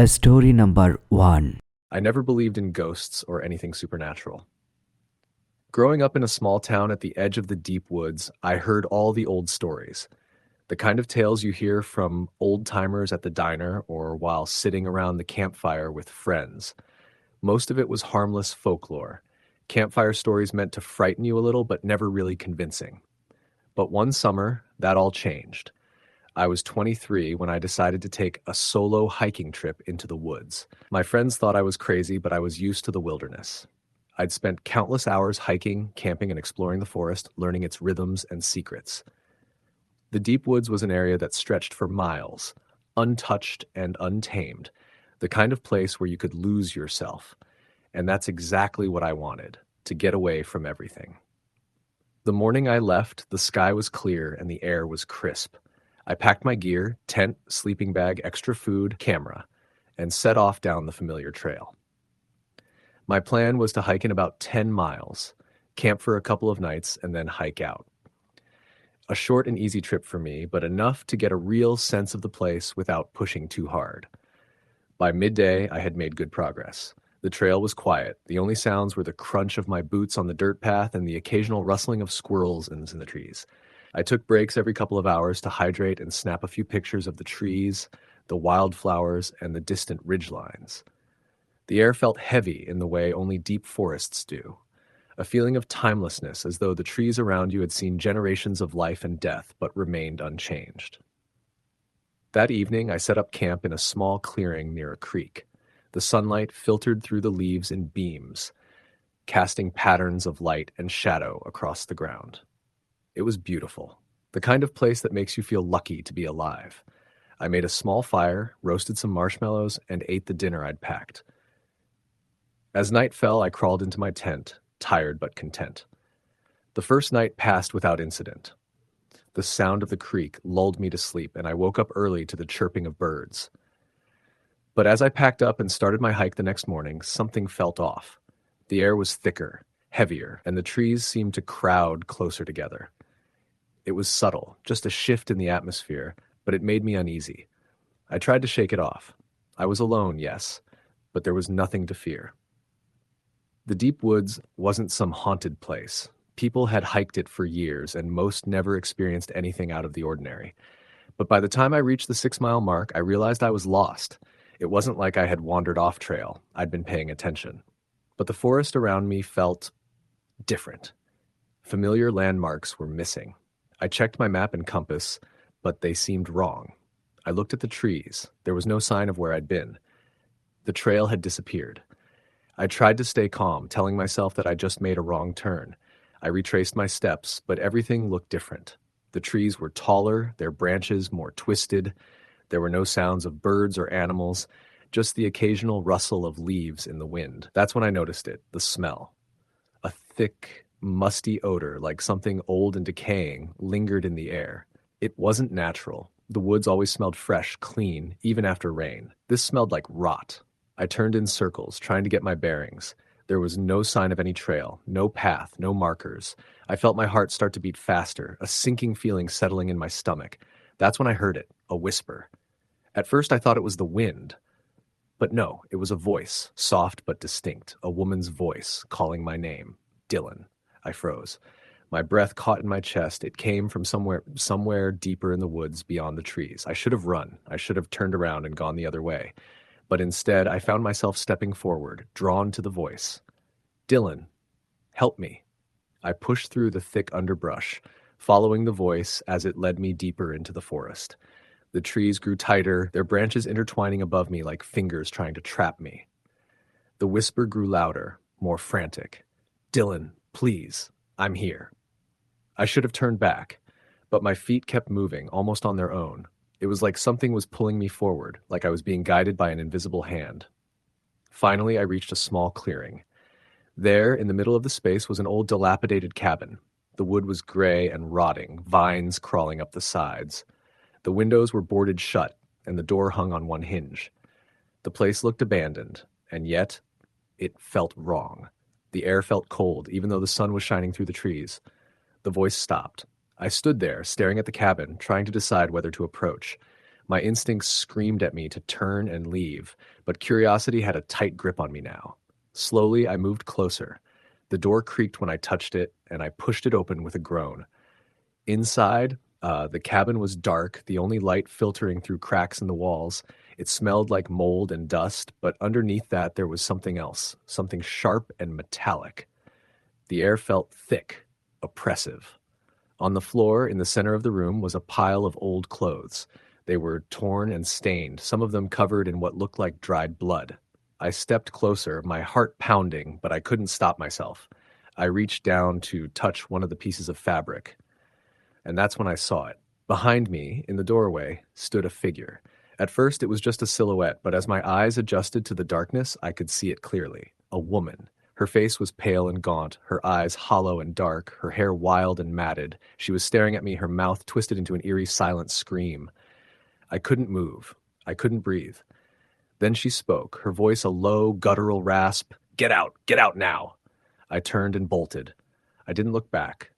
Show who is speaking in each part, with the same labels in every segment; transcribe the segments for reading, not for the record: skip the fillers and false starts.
Speaker 1: Story number 1.
Speaker 2: I never believed in ghosts or anything supernatural. Growing up in a small town at the edge of the deep woods, I heard all the old stories. The kind of tales you hear from old timers at the diner or while sitting around the campfire with friends. Most of it was harmless folklore. Campfire stories meant to frighten you a little, but never really convincing. But one summer, that all changed. I was 23 when I decided to take a solo hiking trip into the woods. My friends thought I was crazy, but I was used to the wilderness. I'd spent countless hours hiking, camping, and exploring the forest, learning its rhythms and secrets. The deep woods was an area that stretched for miles, untouched and untamed, the kind of place where you could lose yourself. And that's exactly what I wanted, to get away from everything. The morning I left, the sky was clear and the air was crisp. I packed my gear, tent, sleeping bag, extra food, camera, and set off down the familiar trail. My plan was to hike in about 10 miles, camp for a couple of nights, and then hike out. A short and easy trip for me, but enough to get a real sense of the place without pushing too hard. By midday, I had made good progress. The trail was quiet. The only sounds were the crunch of my boots on the dirt path and the occasional rustling of squirrels in the trees. I took breaks every couple of hours to hydrate and snap a few pictures of the trees, the wildflowers, and the distant ridgelines. The air felt heavy in the way only deep forests do, a feeling of timelessness as though the trees around you had seen generations of life and death but remained unchanged. That evening, I set up camp in a small clearing near a creek. The sunlight filtered through the leaves in beams, casting patterns of light and shadow across the ground. It was beautiful, the kind of place that makes you feel lucky to be alive. I made a small fire, roasted some marshmallows, and ate the dinner I'd packed. As night fell, I crawled into my tent, tired but content. The first night passed without incident. The sound of the creek lulled me to sleep, and I woke up early to the chirping of birds. But as I packed up and started my hike the next morning, something felt off. The air was thicker, heavier, and the trees seemed to crowd closer together. It was subtle, just a shift in the atmosphere, but it made me uneasy. I tried to shake it off. I was alone, yes, but there was nothing to fear. The deep woods wasn't some haunted place. People had hiked it for years, and most never experienced anything out of the ordinary. But by the time I reached the 6-mile mark, I realized I was lost. It wasn't like I had wandered off trail. I'd been paying attention. But the forest around me felt different. Familiar landmarks were missing. I checked my map and compass, but they seemed wrong. I looked at the trees. There was no sign of where I'd been. The trail had disappeared. I tried to stay calm, telling myself that I just made a wrong turn. I retraced my steps, but everything looked different. The trees were taller, their branches more twisted. There were no sounds of birds or animals, just the occasional rustle of leaves in the wind. That's when I noticed it, the smell. A thick, musty odor, like something old and decaying, lingered in the air. It wasn't natural. The woods always smelled fresh, clean, even after rain. This smelled like rot. I turned in circles, trying to get my bearings. There was no sign of any trail, no path, no markers. I felt my heart start to beat faster, a sinking feeling settling in my stomach. That's when I heard it, a whisper. At first I thought it was the wind. But no, it was a voice, soft but distinct, a woman's voice, calling my name. Dylan. I froze. My breath caught in my chest. It came from somewhere deeper in the woods beyond the trees. I should have run. I should have turned around and gone the other way. But instead, I found myself stepping forward, drawn to the voice. Dylan, help me. I pushed through the thick underbrush, following the voice as it led me deeper into the forest. The trees grew tighter, their branches intertwining above me like fingers trying to trap me. The whisper grew louder, more frantic. Dylan, please, I'm here. I should have turned back, but my feet kept moving, almost on their own. It was like something was pulling me forward, like I was being guided by an invisible hand. Finally, I reached a small clearing. There, in the middle of the space, was an old dilapidated cabin. The wood was gray and rotting, vines crawling up the sides. The windows were boarded shut, and the door hung on one hinge. The place looked abandoned, and yet it felt wrong. The air felt cold, even though the sun was shining through the trees. The voice stopped. I stood there, staring at the cabin, trying to decide whether to approach. My instincts screamed at me to turn and leave, but curiosity had a tight grip on me now. Slowly, I moved closer. The door creaked when I touched it, and I pushed it open with a groan. Inside, the cabin was dark, the only light filtering through cracks in the walls. It smelled like mold and dust, but underneath that there was something else, something sharp and metallic. The air felt thick, oppressive. On the floor in the center of the room was a pile of old clothes. They were torn and stained, some of them covered in what looked like dried blood. I stepped closer, my heart pounding, but I couldn't stop myself. I reached down to touch one of the pieces of fabric, and that's when I saw it. Behind me, in the doorway, stood a figure. At first, it was just a silhouette, but as my eyes adjusted to the darkness, I could see it clearly. A woman. Her face was pale and gaunt, her eyes hollow and dark, her hair wild and matted. She was staring at me, her mouth twisted into an eerie, silent scream. I couldn't move. I couldn't breathe. Then she spoke, her voice a low, guttural rasp. Get out now. I turned and bolted. I didn't look back.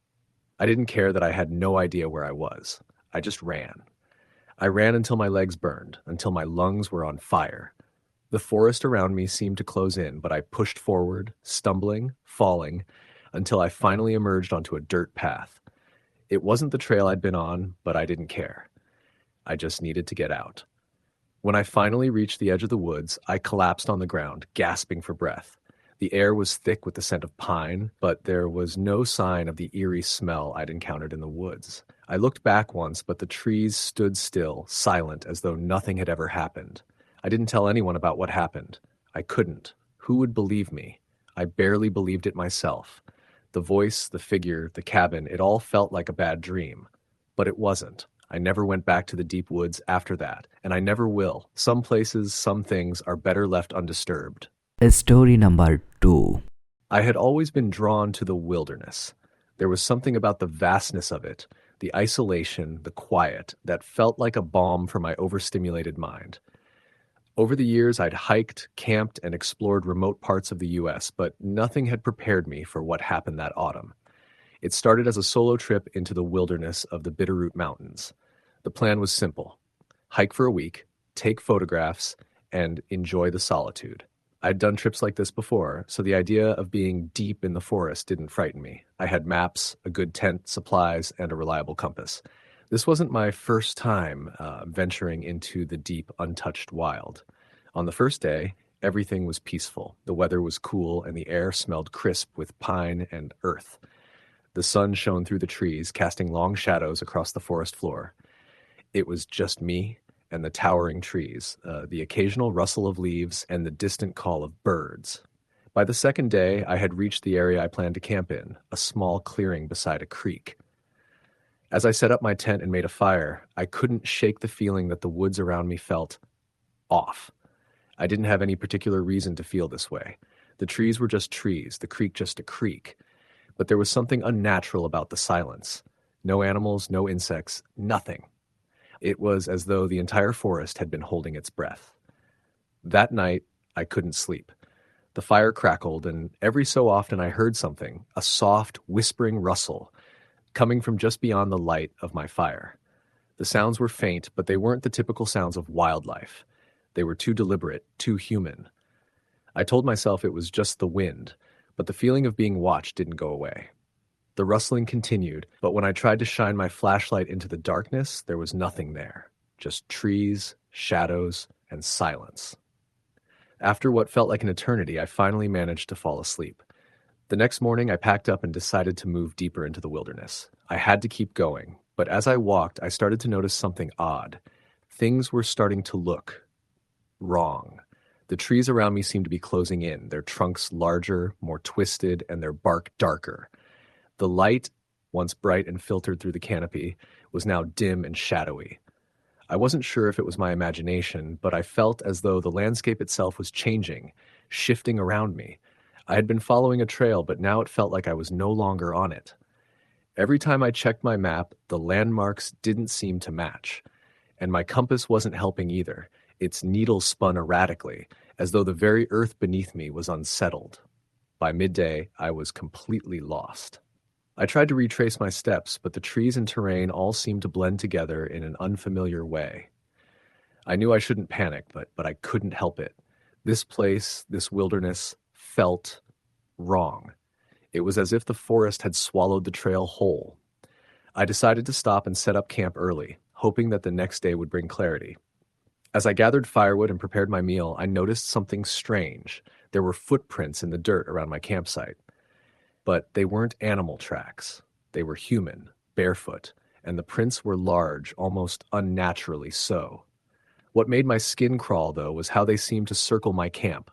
Speaker 2: I didn't care that I had no idea where I was. I just ran. I ran until my legs burned, until my lungs were on fire. The forest around me seemed to close in, but I pushed forward, stumbling, falling, until I finally emerged onto a dirt path. It wasn't the trail I'd been on, but I didn't care. I just needed to get out. When I finally reached the edge of the woods, I collapsed on the ground, gasping for breath. The air was thick with the scent of pine, but there was no sign of the eerie smell I'd encountered in the woods. I looked back once, but the trees stood still, silent, as though nothing had ever happened. I didn't tell anyone about what happened. I couldn't. Who would believe me? I barely believed it myself. The voice, the figure, the cabin, it all felt like a bad dream. But it wasn't. I never went back to the deep woods after that, and I never will. Some places, some things are better left undisturbed.
Speaker 1: Story number 2.
Speaker 2: I had always been drawn to the wilderness. There was something about the vastness of it, the isolation, the quiet, that felt like a balm for my overstimulated mind. Over the years, I'd hiked, camped, and explored remote parts of the U.S., but nothing had prepared me for what happened that autumn. It started as a solo trip into the wilderness of the Bitterroot Mountains. The plan was simple: hike for a week, take photographs, and enjoy the solitude. I'd done trips like this before, so the idea of being deep in the forest didn't frighten me. I had maps, a good tent, supplies, and a reliable compass. This wasn't my first time venturing into the deep, untouched wild. On the first day, everything was peaceful. The weather was cool, and the air smelled crisp with pine and earth. The sun shone through the trees, casting long shadows across the forest floor. It was just me and the towering trees, the occasional rustle of leaves, and the distant call of birds. By the second day, I had reached the area I planned to camp in, a small clearing beside a creek. As I set up my tent and made a fire, I couldn't shake the feeling that the woods around me felt off. I didn't have any particular reason to feel this way. The trees were just trees, the creek just a creek. But there was something unnatural about the silence. No animals, no insects, nothing. It was as though the entire forest had been holding its breath. That night, I couldn't sleep. The fire crackled, and every so often I heard something, a soft, whispering rustle, coming from just beyond the light of my fire. The sounds were faint, but they weren't the typical sounds of wildlife. They were too deliberate, too human. I told myself it was just the wind, but the feeling of being watched didn't go away. The rustling continued, but when I tried to shine my flashlight into the darkness, there was nothing there. Just trees, shadows, and silence. After what felt like an eternity, I finally managed to fall asleep. The next morning, I packed up and decided to move deeper into the wilderness. I had to keep going, but as I walked, I started to notice something odd. Things were starting to look wrong. The trees around me seemed to be closing in, their trunks larger, more twisted, and their bark darker. The light, once bright and filtered through the canopy, was now dim and shadowy. I wasn't sure if it was my imagination, but I felt as though the landscape itself was changing, shifting around me. I had been following a trail, but now it felt like I was no longer on it. Every time I checked my map, the landmarks didn't seem to match. And my compass wasn't helping either. Its needle spun erratically, as though the very earth beneath me was unsettled. By midday, I was completely lost. I tried to retrace my steps, but the trees and terrain all seemed to blend together in an unfamiliar way. I knew I shouldn't panic, but I couldn't help it. This place, this wilderness, felt wrong. It was as if the forest had swallowed the trail whole. I decided to stop and set up camp early, hoping that the next day would bring clarity. As I gathered firewood and prepared my meal, I noticed something strange. There were footprints in the dirt around my campsite. But they weren't animal tracks. They were human, barefoot, and the prints were large, almost unnaturally so. What made my skin crawl, though, was how they seemed to circle my camp,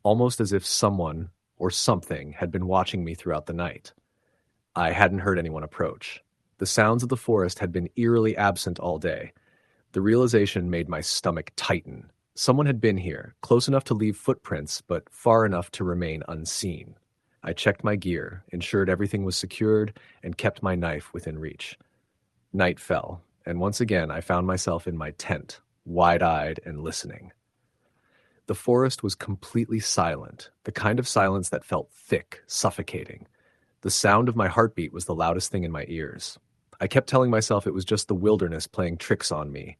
Speaker 2: almost as if someone or something had been watching me throughout the night. I hadn't heard anyone approach. The sounds of the forest had been eerily absent all day. The realization made my stomach tighten. Someone had been here, close enough to leave footprints, but far enough to remain unseen. I checked my gear, ensured everything was secured, and kept my knife within reach. Night fell, and once again I found myself in my tent, wide-eyed and listening. The forest was completely silent, the kind of silence that felt thick, suffocating. The sound of my heartbeat was the loudest thing in my ears. I kept telling myself it was just the wilderness playing tricks on me,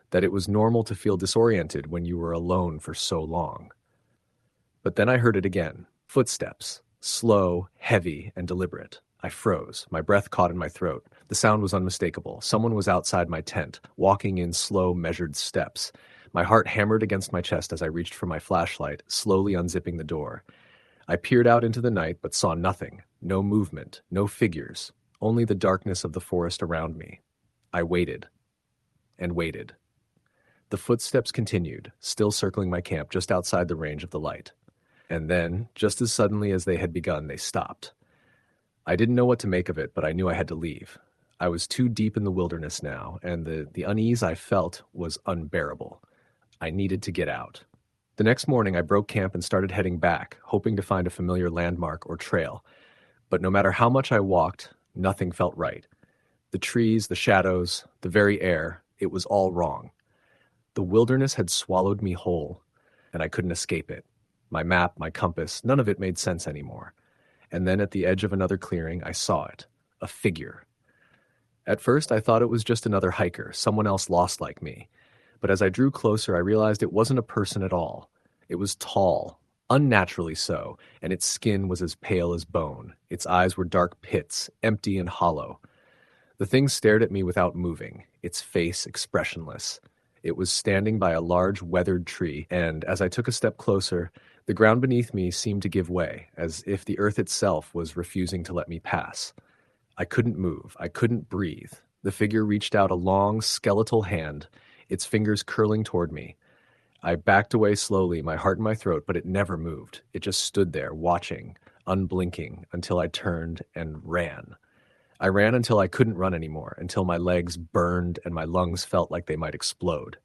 Speaker 2: that it was normal to feel disoriented when you were alone for so long. But then I heard it again. Footsteps. Slow, heavy, and deliberate. I froze. My breath caught in my throat. The sound was unmistakable. Someone was outside my tent, walking in slow, measured steps. My heart hammered against my chest as I reached for my flashlight, slowly unzipping the door. I peered out into the night, but saw nothing. No movement, no figures, only the darkness of the forest around me. I waited and waited. The footsteps continued, still circling my camp just outside the range of the light. And then, just as suddenly as they had begun, they stopped. I didn't know what to make of it, but I knew I had to leave. I was too deep in the wilderness now, and the unease I felt was unbearable. I needed to get out. The next morning, I broke camp and started heading back, hoping to find a familiar landmark or trail. But no matter how much I walked, nothing felt right. The trees, the shadows, the very air, it was all wrong. The wilderness had swallowed me whole, and I couldn't escape it. My map, my compass, none of it made sense anymore. And then at the edge of another clearing, I saw it. A figure. At first, I thought it was just another hiker, someone else lost like me. But as I drew closer, I realized it wasn't a person at all. It was tall, unnaturally so, and its skin was as pale as bone. Its eyes were dark pits, empty and hollow. The thing stared at me without moving, its face expressionless. It was standing by a large weathered tree, and as I took a step closer, the ground beneath me seemed to give way, as if the earth itself was refusing to let me pass. I couldn't move. I couldn't breathe. The figure reached out a long, skeletal hand, its fingers curling toward me. I backed away slowly, my heart in my throat, but it never moved. It just stood there, watching, unblinking, until I turned and ran. I ran until I couldn't run anymore, until my legs burned and my lungs felt like they might explode.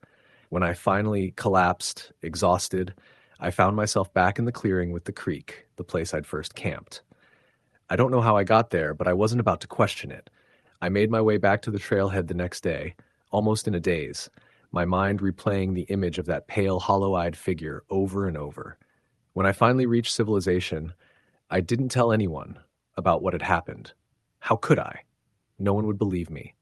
Speaker 2: When I finally collapsed, exhausted, I found myself back in the clearing with the creek, the place I'd first camped. I don't know how I got there, but I wasn't about to question it. I made my way back to the trailhead the next day, almost in a daze, my mind replaying the image of that pale, hollow-eyed figure over and over. When I finally reached civilization, I didn't tell anyone about what had happened. How could I? No one would believe me.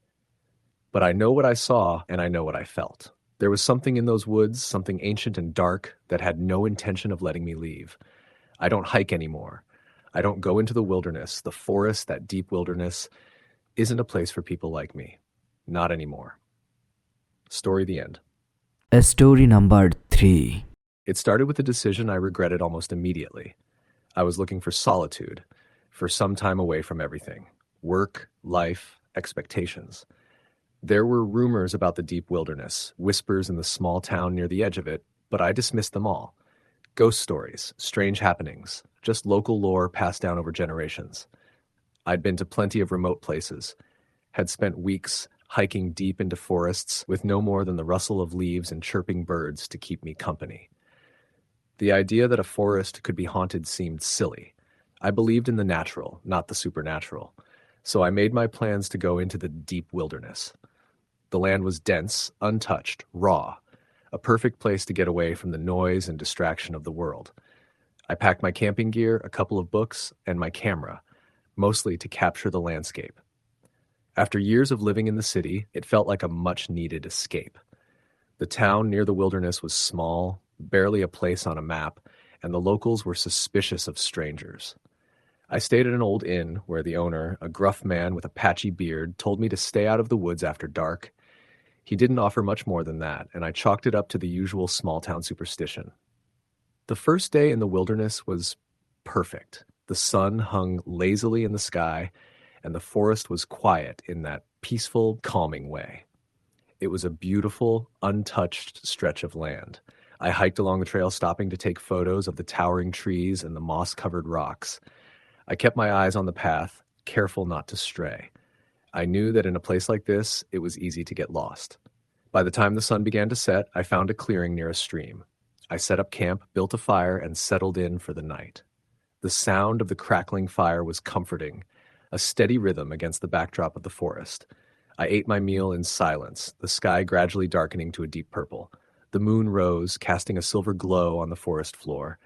Speaker 2: But I know what I saw, and I know what I felt. There was something in those woods, something ancient and dark, that had no intention of letting me leave. I don't hike anymore. I don't go into the wilderness. The forest, that deep wilderness, isn't a place for people like me. Not anymore. Story the end.
Speaker 1: Story number 3.
Speaker 2: It started with a decision I regretted almost immediately. I was looking for solitude, for some time away from everything. Work, life, expectations. There were rumors about the deep wilderness, whispers in the small town near the edge of it, but I dismissed them all. Ghost stories, strange happenings, just local lore passed down over generations. I'd been to plenty of remote places, had spent weeks hiking deep into forests with no more than the rustle of leaves and chirping birds to keep me company. The idea that a forest could be haunted seemed silly. I believed in the natural, not the supernatural, so I made my plans to go into the deep wilderness. The land was dense, untouched, raw, a perfect place to get away from the noise and distraction of the world. I packed my camping gear, a couple of books, and my camera, mostly to capture the landscape. After years of living in the city, it felt like a much-needed escape. The town near the wilderness was small, barely a place on a map, and the locals were suspicious of strangers. I stayed at an old inn where the owner, a gruff man with a patchy beard, told me to stay out of the woods after dark. He didn't offer much more than that, and I chalked it up to the usual small-town superstition. The first day in the wilderness was perfect. The sun hung lazily in the sky, and the forest was quiet in that peaceful, calming way. It was a beautiful, untouched stretch of land. I hiked along the trail, stopping to take photos of the towering trees and the moss-covered rocks. I kept my eyes on the path, careful not to stray. I knew that in a place like this, it was easy to get lost. By the time the sun began to set, I found a clearing near a stream. I set up camp, built a fire, and settled in for the night. The sound of the crackling fire was comforting, a steady rhythm against the backdrop of the forest. I ate my meal in silence, the sky gradually darkening to a deep purple. The moon rose, casting a silver glow on the forest floor.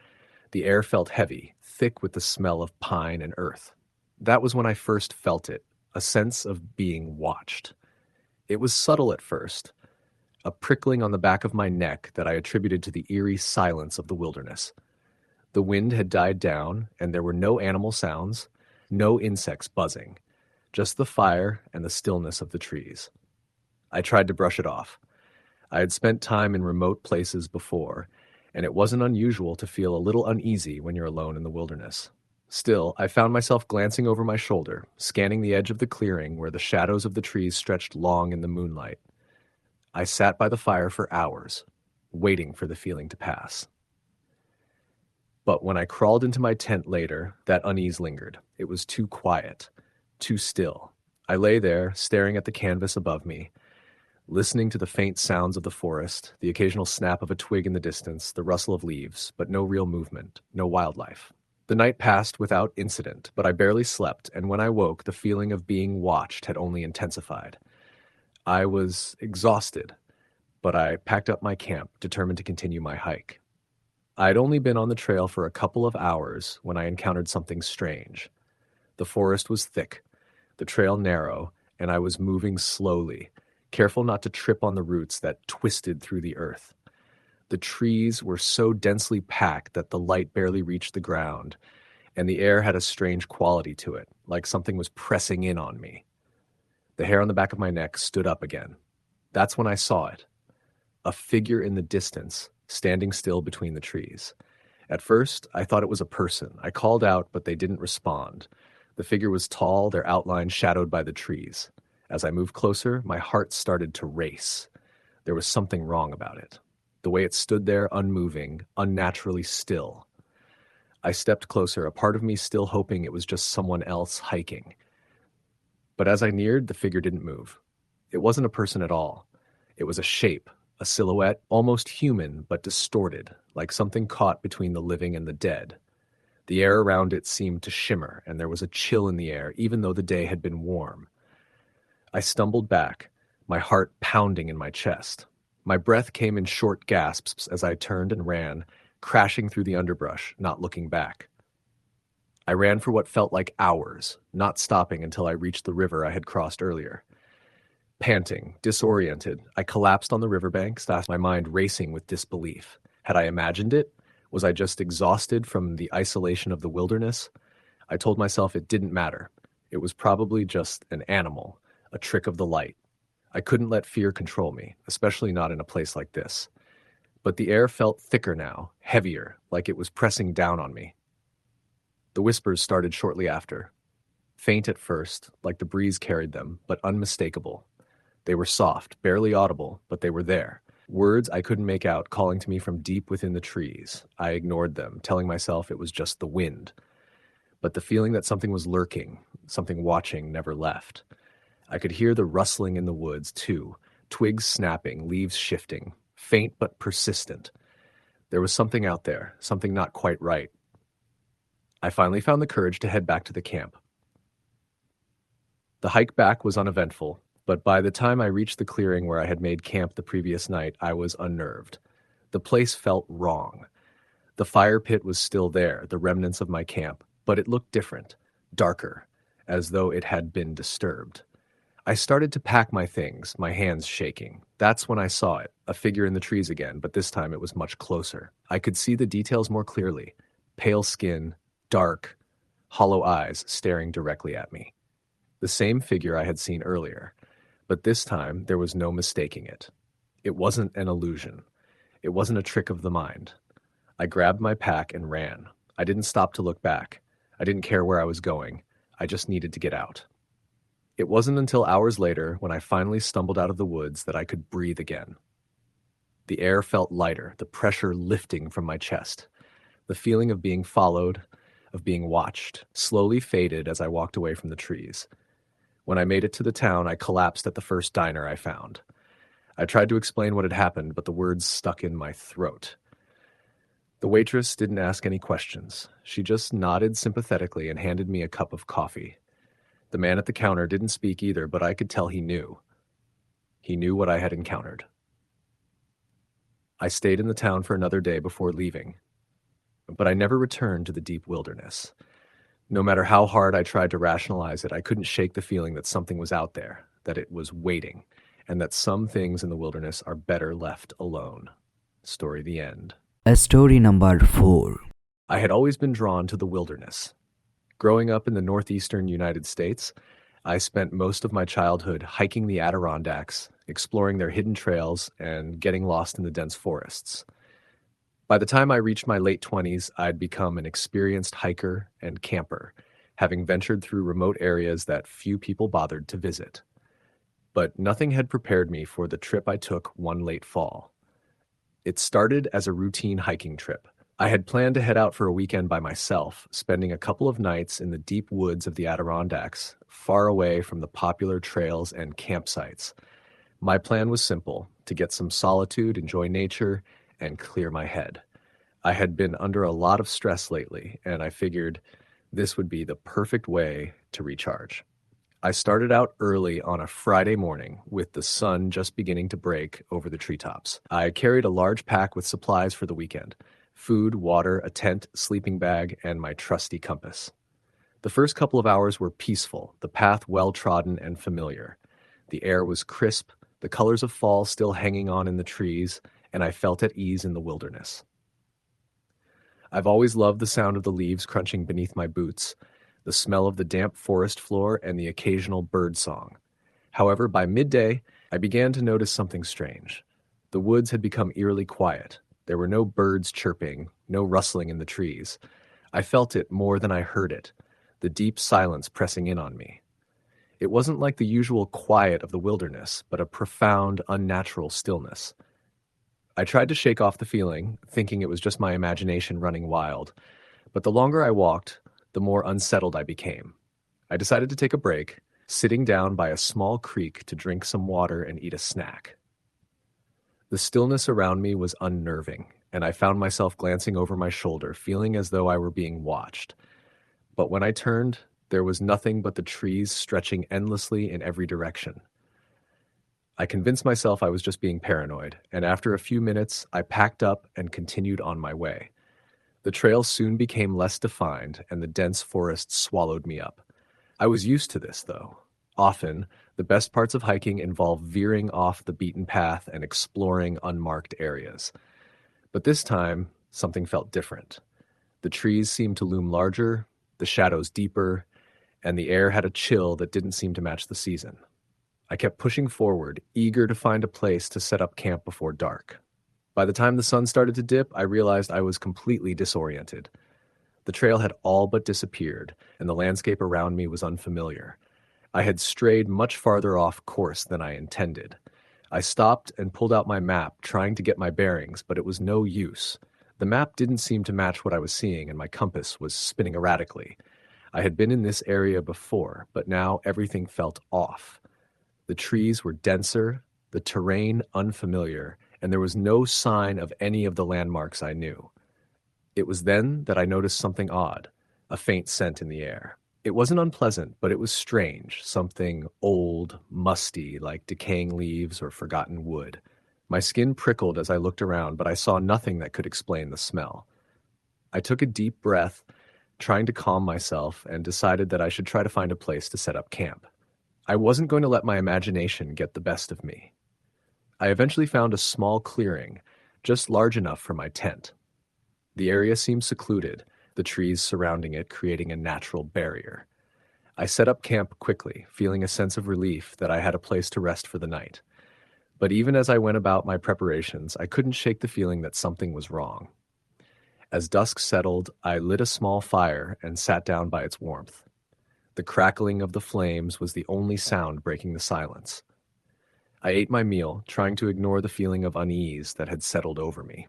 Speaker 2: The air felt heavy, thick with the smell of pine and earth. That was when I first felt it, a sense of being watched. It was subtle at first, a prickling on the back of my neck that I attributed to the eerie silence of the wilderness. The wind had died down, and there were no animal sounds, no insects buzzing, just the fire and the stillness of the trees. I tried to brush it off. I had spent time in remote places before, and it wasn't unusual to feel a little uneasy when you're alone in the wilderness. Still, I found myself glancing over my shoulder, scanning the edge of the clearing where the shadows of the trees stretched long in the moonlight. I sat by the fire for hours, waiting for the feeling to pass. But when I crawled into my tent later, that unease lingered. It was too quiet, too still. I lay there, staring at the canvas above me, listening to the faint sounds of the forest, the occasional snap of a twig in the distance, the rustle of leaves, but no real movement, no wildlife. The night passed without incident, but I barely slept, and when I woke, the feeling of being watched had only intensified. I was exhausted, but I packed up my camp, determined to continue my hike. I had only been on the trail for a couple of hours when I encountered something strange. The forest was thick, the trail narrow, and I was moving slowly, careful not to trip on the roots that twisted through the earth. The trees were so densely packed that the light barely reached the ground, and the air had a strange quality to it, like something was pressing in on me. The hair on the back of my neck stood up again. That's when I saw it. A figure in the distance, standing still between the trees. At first, I thought it was a person. I called out, but they didn't respond. The figure was tall, their outline shadowed by the trees. As I moved closer, my heart started to race. There was something wrong about it. The way it stood there, unmoving, unnaturally still. I stepped closer, a part of me still hoping it was just someone else hiking. But as I neared, the figure didn't move. It wasn't a person at all. It was a shape, a silhouette, almost human, but distorted, like something caught between the living and the dead. The air around it seemed to shimmer, and there was a chill in the air, even though the day had been warm. I stumbled back, my heart pounding in my chest. My breath came in short gasps as I turned and ran, crashing through the underbrush, not looking back. I ran for what felt like hours, not stopping until I reached the river I had crossed earlier. Panting, disoriented, I collapsed on the riverbank, my mind racing with disbelief. Had I imagined it? Was I just exhausted from the isolation of the wilderness? I told myself it didn't matter. It was probably just an animal, a trick of the light. I couldn't let fear control me, especially not in a place like this. But the air felt thicker now, heavier, like it was pressing down on me. The whispers started shortly after. Faint at first, like the breeze carried them, but unmistakable. They were soft, barely audible, but they were there. Words I couldn't make out calling to me from deep within the trees. I ignored them, telling myself it was just the wind. But the feeling that something was lurking, something watching, never left. I could hear the rustling in the woods, too, twigs snapping, leaves shifting, faint but persistent. There was something out there, something not quite right. I finally found the courage to head back to the camp. The hike back was uneventful, but by the time I reached the clearing where I had made camp the previous night, I was unnerved. The place felt wrong. The fire pit was still there, the remnants of my camp, but it looked different, darker, as though it had been disturbed. I started to pack my things, my hands shaking. That's when I saw it, a figure in the trees again, but this time it was much closer. I could see the details more clearly. Pale skin, dark, hollow eyes staring directly at me. The same figure I had seen earlier, but this time there was no mistaking it. It wasn't an illusion. It wasn't a trick of the mind. I grabbed my pack and ran. I didn't stop to look back. I didn't care where I was going. I just needed to get out. It wasn't until hours later, when I finally stumbled out of the woods, that I could breathe again. The air felt lighter, the pressure lifting from my chest. The feeling of being followed, of being watched, slowly faded as I walked away from the trees. When I made it to the town, I collapsed at the first diner I found. I tried to explain what had happened, but the words stuck in my throat. The waitress didn't ask any questions. She just nodded sympathetically and handed me a cup of coffee. The man at the counter didn't speak either, but I could tell he knew. He knew what I had encountered. I stayed in the town for another day before leaving, but I never returned to the deep wilderness. No matter how hard I tried to rationalize it, I couldn't shake the feeling that something was out there, that it was waiting, and that some things in the wilderness are better left alone. Story the end.
Speaker 1: Story number 4.
Speaker 2: I had always been drawn to the wilderness. Growing up in the northeastern United States, I spent most of my childhood hiking the Adirondacks, exploring their hidden trails, and getting lost in the dense forests. By the time I reached my late 20s, I'd become an experienced hiker and camper, having ventured through remote areas that few people bothered to visit. But nothing had prepared me for the trip I took one late fall. It started as a routine hiking trip. I had planned to head out for a weekend by myself, spending a couple of nights in the deep woods of the Adirondacks, far away from the popular trails and campsites. My plan was simple: to get some solitude, enjoy nature, and clear my head. I had been under a lot of stress lately, and I figured this would be the perfect way to recharge. I started out early on a Friday morning with the sun just beginning to break over the treetops. I carried a large pack with supplies for the weekend: food, water, a tent, sleeping bag, and my trusty compass. The first couple of hours were peaceful, the path well-trodden and familiar. The air was crisp, the colors of fall still hanging on in the trees, and I felt at ease in the wilderness. I've always loved the sound of the leaves crunching beneath my boots, the smell of the damp forest floor, and the occasional bird song. However, by midday, I began to notice something strange. The woods had become eerily quiet. There were no birds chirping, no rustling in the trees. I felt it more than I heard it, the deep silence pressing in on me. It wasn't like the usual quiet of the wilderness, but a profound, unnatural stillness. I tried to shake off the feeling, thinking it was just my imagination running wild, but the longer I walked, the more unsettled I became. I decided to take a break, sitting down by a small creek to drink some water and eat a snack. The stillness around me was unnerving, and I found myself glancing over my shoulder, feeling as though I were being watched. But when I turned, there was nothing but the trees stretching endlessly in every direction. I convinced myself I was just being paranoid, and after a few minutes, I packed up and continued on my way. The trail soon became less defined, and the dense forest swallowed me up. I was used to this, though. Often, the best parts of hiking involve veering off the beaten path and exploring unmarked areas. But this time, something felt different. The trees seemed to loom larger, the shadows deeper, and the air had a chill that didn't seem to match the season. I kept pushing forward, eager to find a place to set up camp before dark. By the time the sun started to dip, I realized I was completely disoriented. The trail had all but disappeared, and the landscape around me was unfamiliar. I had strayed much farther off course than I intended. I stopped and pulled out my map, trying to get my bearings, but it was no use. The map didn't seem to match what I was seeing, and my compass was spinning erratically. I had been in this area before, but now everything felt off. The trees were denser, the terrain unfamiliar, and there was no sign of any of the landmarks I knew. It was then that I noticed something odd, a faint scent in the air. It wasn't unpleasant, but it was strange, something old, musty, like decaying leaves or forgotten wood. My skin prickled as I looked around, but I saw nothing that could explain the smell. I took a deep breath, trying to calm myself, and decided that I should try to find a place to set up camp. I wasn't going to let my imagination get the best of me. I eventually found a small clearing, just large enough for my tent. The area seemed secluded, the trees surrounding it creating a natural barrier. I set up camp quickly, feeling a sense of relief that I had a place to rest for the night. But even as I went about my preparations, I couldn't shake the feeling that something was wrong. As dusk settled, I lit a small fire and sat down by its warmth. The crackling of the flames was the only sound breaking the silence. I ate my meal, trying to ignore the feeling of unease that had settled over me.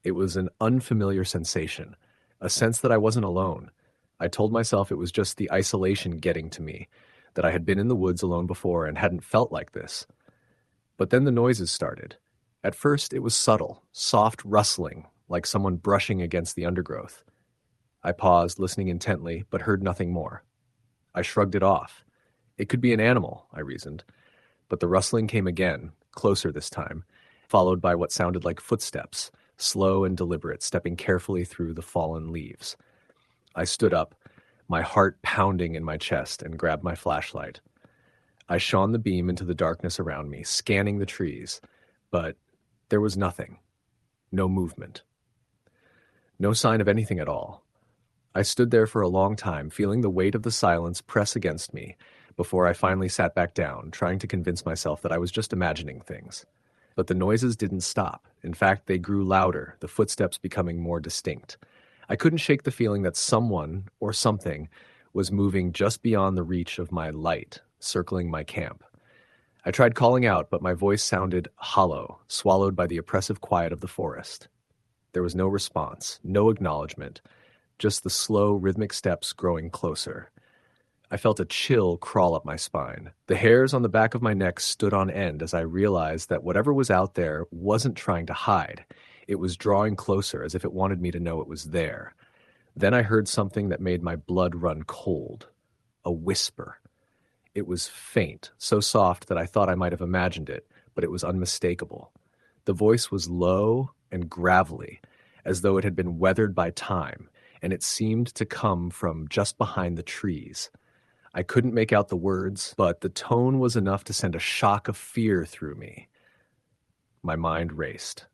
Speaker 2: It was an unfamiliar sensation, a sense that I wasn't alone. I told myself it was just the isolation getting to me, that I had been in the woods alone before and hadn't felt like this. But then the noises started. At first, it was subtle, soft rustling, like someone brushing against the undergrowth. I paused, listening intently, but heard nothing more. I shrugged it off. It could be an animal, I reasoned. But the rustling came again, closer this time, followed by what sounded like footsteps, slow and deliberate, stepping carefully through the fallen leaves. I stood up, my heart pounding in my chest, and grabbed my flashlight. I shone the beam into the darkness around me, scanning the trees, but there was nothing. No movement. No sign of anything at all. I stood there for a long time, feeling the weight of the silence press against me, before I finally sat back down, trying to convince myself that I was just imagining things. But the noises didn't stop. In fact, they grew louder, the footsteps becoming more distinct. I couldn't shake the feeling that someone, or something, was moving just beyond the reach of my light, circling my camp. I tried calling out, but my voice sounded hollow, swallowed by the oppressive quiet of the forest. There was no response, no acknowledgement, just the slow, rhythmic steps growing closer. I felt a chill crawl up my spine. The hairs on the back of my neck stood on end as I realized that whatever was out there wasn't trying to hide. It was drawing closer as if it wanted me to know it was there. Then I heard something that made my blood run cold. A whisper. It was faint, so soft that I thought I might have imagined it, but it was unmistakable. The voice was low and gravelly, as though it had been weathered by time, and it seemed to come from just behind the trees. I couldn't make out the words, but the tone was enough to send a shock of fear through me. My mind raced.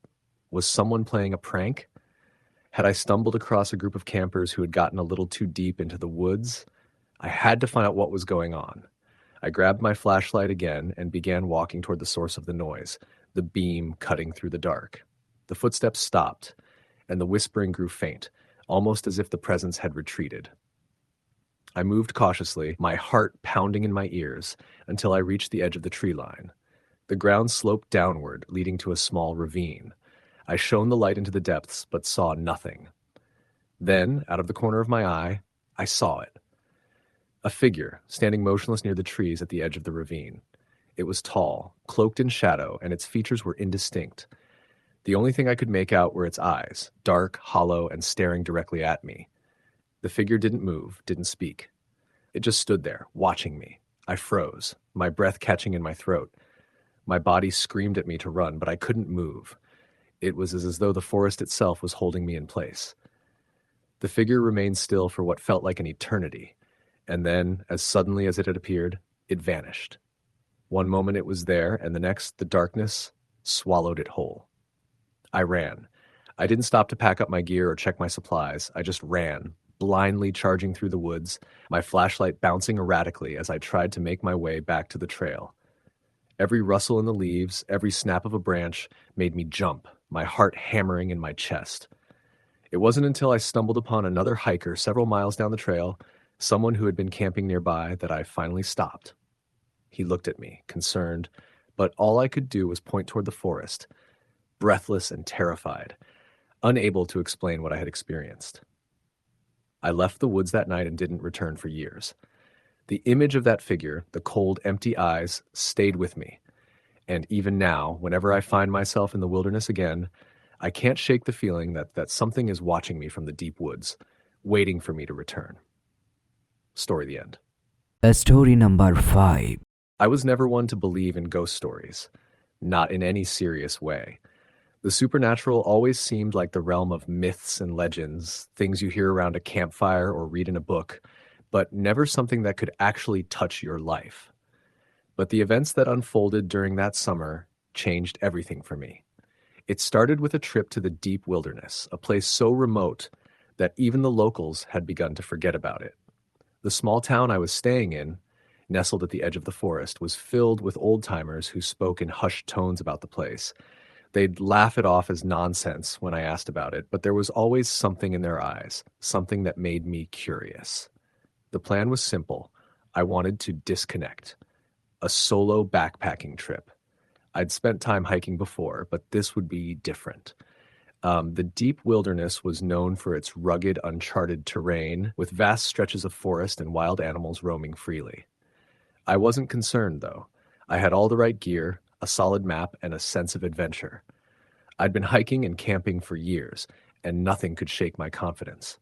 Speaker 2: Was someone playing a prank? Had I stumbled across a group of campers who had gotten a little too deep into the woods? I had to find out what was going on. I grabbed my flashlight again and began walking toward the source of the noise, the beam cutting through the dark. The footsteps stopped, and the whispering grew faint, almost as if the presence had retreated. I moved cautiously, my heart pounding in my ears, until I reached the edge of the tree line. The ground sloped downward, leading to a small ravine. I shone the light into the depths, but saw nothing. Then, out of the corner of my eye, I saw it. A figure, standing motionless near the trees at the edge of the ravine. It was tall, cloaked in shadow, and its features were indistinct. The only thing I could make out were its eyes, dark, hollow, and staring directly at me. The figure didn't move, didn't speak. It just stood there, watching me. I froze, my breath catching in my throat. My body screamed at me to run, but I couldn't move. It was as though the forest itself was holding me in place. The figure remained still for what felt like an eternity, and then, as suddenly as it had appeared, it vanished. One moment it was there, and the next, the darkness swallowed it whole. I ran. I didn't stop to pack up my gear or check my supplies. I just ran, blindly charging through the woods, my flashlight bouncing erratically as I tried to make my way back to the trail. Every rustle in the leaves, every snap of a branch made me jump, my heart hammering in my chest. It wasn't until I stumbled upon another hiker several miles down the trail, someone who had been camping nearby, that I finally stopped. He looked at me, concerned, but all I could do was point toward the forest, breathless and terrified, unable to explain what I had experienced. I left the woods that night and didn't return for years. The image of that figure, the cold, empty eyes, stayed with me. And even now, whenever I find myself in the wilderness again, I can't shake the feeling that something is watching me from the deep woods, waiting for me to return. Story the end.
Speaker 1: Story number 5.
Speaker 2: I was never one to believe in ghost stories, not in any serious way. The supernatural always seemed like the realm of myths and legends, things you hear around a campfire or read in a book, but never something that could actually touch your life. But the events that unfolded during that summer changed everything for me. It started with a trip to the deep wilderness, a place so remote that even the locals had begun to forget about it. The small town I was staying in, nestled at the edge of the forest, was filled with old-timers who spoke in hushed tones about the place. They'd laugh it off as nonsense when I asked about it, but there was always something in their eyes, something that made me curious. The plan was simple. I wanted to disconnect. A solo backpacking trip. I'd spent time hiking before, but this would be different. The deep wilderness was known for its rugged, uncharted terrain, with vast stretches of forest and wild animals roaming freely. I wasn't concerned, though. I had all the right gear, a solid map, and a sense of adventure. I'd been hiking and camping for years, and nothing could shake my confidence.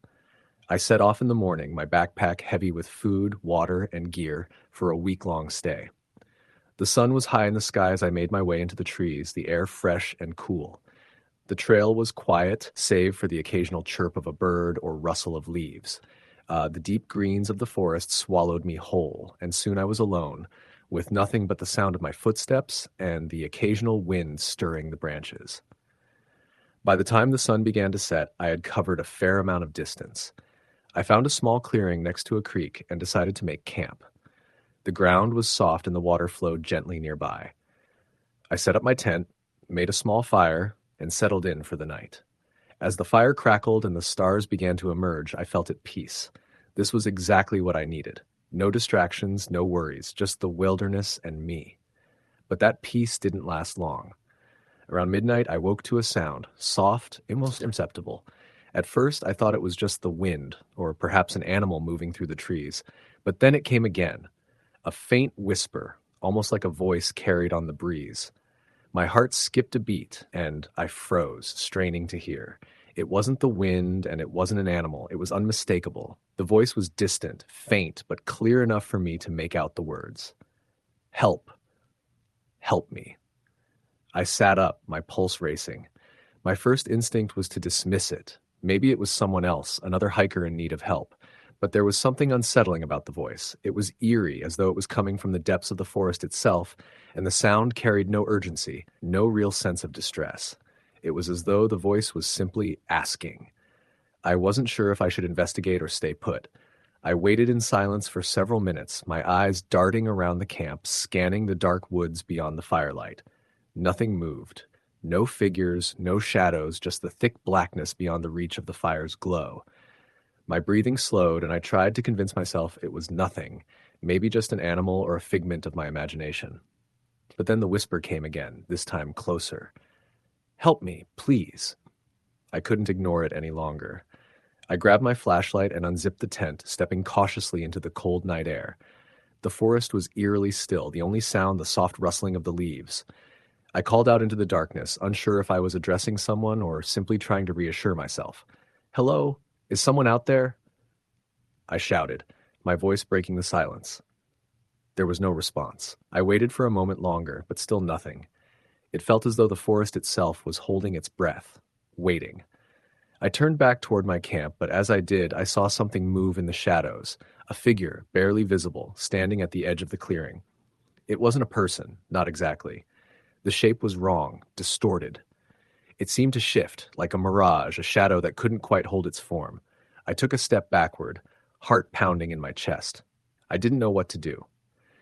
Speaker 2: I set off in the morning, my backpack heavy with food, water, and gear for a week-long stay. The sun was high in the sky as I made my way into the trees, the air fresh and cool. The trail was quiet, save for the occasional chirp of a bird or rustle of leaves. The deep greens of the forest swallowed me whole, and soon I was alone, with nothing but the sound of my footsteps and the occasional wind stirring the branches. By the time the sun began to set, I had covered a fair amount of distance. I found a small clearing next to a creek and decided to make camp. The ground was soft and the water flowed gently nearby. I set up my tent, made a small fire, and settled in for the night. As the fire crackled and the stars began to emerge, I felt at peace. This was exactly what I needed. No distractions, no worries, just the wilderness and me. But that peace didn't last long. Around midnight, I woke to a sound, soft, almost imperceptible. At first, I thought it was just the wind, or perhaps an animal moving through the trees. But then it came again. A faint whisper, almost like a voice carried on the breeze. My heart skipped a beat, and I froze, straining to hear. It wasn't the wind, and it wasn't an animal. It was unmistakable. The voice was distant, faint, but clear enough for me to make out the words. Help. Help me. I sat up, my pulse racing. My first instinct was to dismiss it. Maybe it was someone else, another hiker in need of help. But there was something unsettling about the voice. It was eerie, as though it was coming from the depths of the forest itself, and the sound carried no urgency, no real sense of distress. It was as though the voice was simply asking. I wasn't sure if I should investigate or stay put. I waited in silence for several minutes, my eyes darting around the camp, scanning the dark woods beyond the firelight. Nothing moved. No figures, no shadows, just the thick blackness beyond the reach of the fire's glow. My breathing slowed, and I tried to convince myself it was nothing, maybe just an animal or a figment of my imagination. But then the whisper came again, this time closer. Help me, please. I couldn't ignore it any longer. I grabbed my flashlight and unzipped the tent, stepping cautiously into the cold night air. The forest was eerily still, the only sound the soft rustling of the leaves. I called out into the darkness, unsure if I was addressing someone or simply trying to reassure myself. Hello? Is someone out there? I shouted, my voice breaking the silence. There was no response. I waited for a moment longer, but still nothing. It felt as though the forest itself was holding its breath, waiting. I turned back toward my camp, but as I did, I saw something move in the shadows, a figure, barely visible, standing at the edge of the clearing. It wasn't a person, not exactly. The shape was wrong, distorted. It seemed to shift, like a mirage, a shadow that couldn't quite hold its form. I took a step backward, heart pounding in my chest. I didn't know what to do.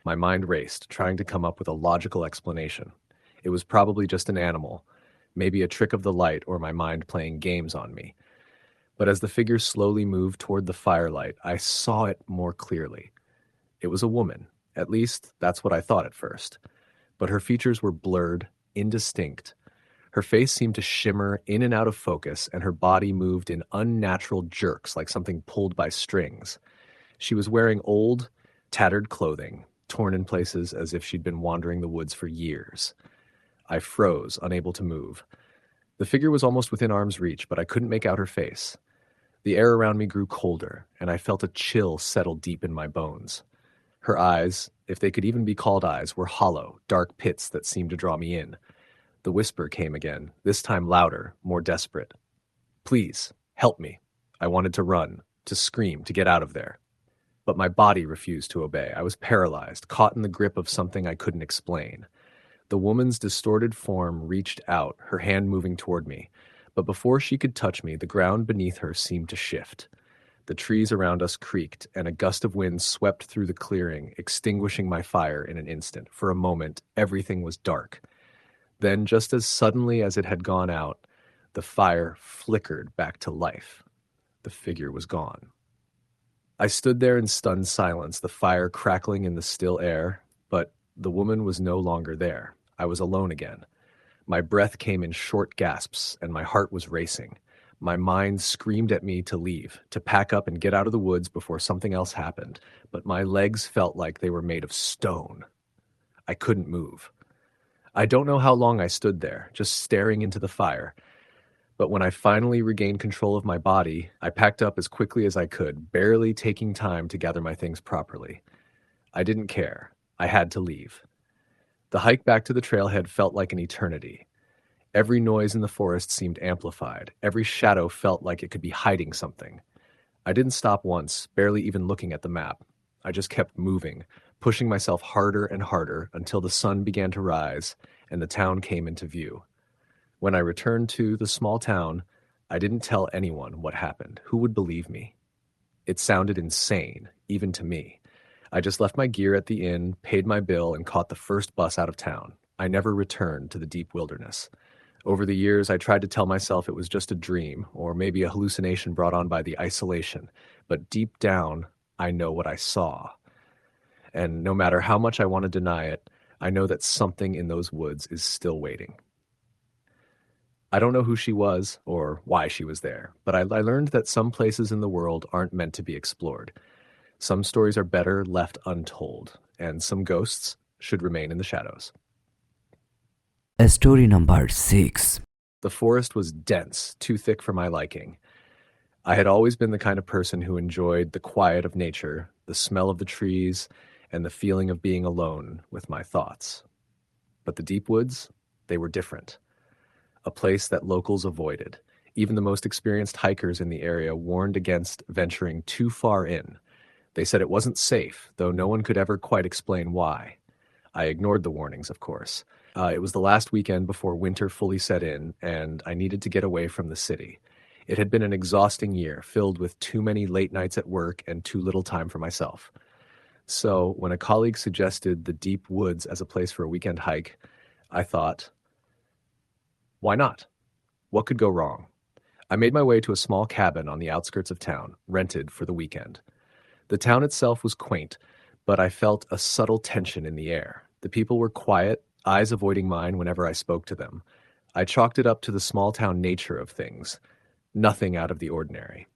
Speaker 2: My mind raced, trying to come up with a logical explanation. It was probably just an animal, maybe a trick of the light or my mind playing games on me. But as the figure slowly moved toward the firelight, I saw it more clearly. It was a woman. At least, that's what I thought at first. But her features were blurred, indistinct. Her face seemed to shimmer in and out of focus, and her body moved in unnatural jerks like something pulled by strings. She was wearing old, tattered clothing, torn in places as if she'd been wandering the woods for years. I froze, unable to move. The figure was almost within arm's reach, but I couldn't make out her face. The air around me grew colder, and I felt a chill settle deep in my bones. Her eyes, if they could even be called eyes, were hollow, dark pits that seemed to draw me in. The whisper came again, this time louder, more desperate. Please, help me. I wanted to run, to scream, to get out of there. but my body refused to obey. I was paralyzed, caught in the grip of something I couldn't explain. The woman's distorted form reached out, her hand moving toward me. But before she could touch me, the ground beneath her seemed to shift. The trees around us creaked, and a gust of wind swept through the clearing, extinguishing my fire in an instant. For a moment, everything was dark. Then, just as suddenly as it had gone out, the fire flickered back to life. The figure was gone. I stood there in stunned silence, the fire crackling in the still air, but the woman was no longer there. I was alone again. My breath came in short gasps, and my heart was racing. My mind screamed at me to leave, to pack up and get out of the woods before something else happened, but my legs felt like they were made of stone. I couldn't move. I don't know how long I stood there, just staring into the fire. But when I finally regained control of my body, I packed up as quickly as I could, barely taking time to gather my things properly. I didn't care. I had to leave. The hike back to the trailhead felt like an eternity. Every noise in the forest seemed amplified. Every shadow felt like it could be hiding something. I didn't stop once, barely even looking at the map. I just kept moving, pushing myself harder and harder until the sun began to rise and the town came into view. When I returned to the small town, I didn't tell anyone what happened. Who would believe me? It sounded insane, even to me. I just left my gear at the inn, paid my bill, and caught the first bus out of town. I never returned to the deep wilderness. Over the years, I tried to tell myself it was just a dream, or maybe a hallucination brought on by the isolation. But deep down, I know what I saw. And no matter how much I want to deny it, I know that something in those woods is still waiting. I don't know who she was or why she was there, but I learned that some places in the world aren't meant to be explored. Some stories are better left untold, and some ghosts should remain in the shadows.
Speaker 1: Story number 6.
Speaker 2: The forest was dense, too thick for my liking. I had always been the kind of person who enjoyed the quiet of nature, the smell of the trees, and the feeling of being alone with my thoughts. But the deep woods, they were different. A place that locals avoided. Even the most experienced hikers in the area warned against venturing too far in. They said it wasn't safe, though no one could ever quite explain why. I ignored the warnings, of course. It was the last weekend before winter fully set in, and I needed to get away from the city. It had been an exhausting year, filled with too many late nights at work and too little time for myself. So, when a colleague suggested the deep woods as a place for a weekend hike, I thought, why not? What could go wrong? I made my way to a small cabin on the outskirts of town, rented for the weekend. The town itself was quaint, but I felt a subtle tension in the air. The people were quiet, eyes avoiding mine whenever I spoke to them. I chalked it up to the small town nature of things. Nothing out of the ordinary.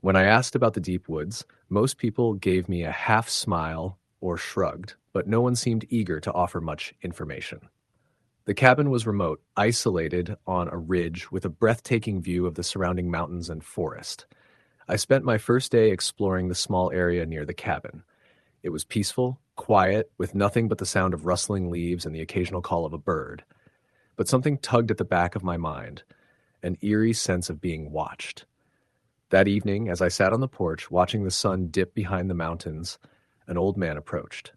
Speaker 2: When I asked about the deep woods, most people gave me a half smile or shrugged, but no one seemed eager to offer much information. The cabin was remote, isolated on a ridge with a breathtaking view of the surrounding mountains and forest. I spent my first day exploring the small area near the cabin. It was peaceful, quiet, with nothing but the sound of rustling leaves and the occasional call of a bird. But something tugged at the back of my mind, an eerie sense of being watched. That evening, as I sat on the porch watching the sun dip behind the mountains, an old man approached.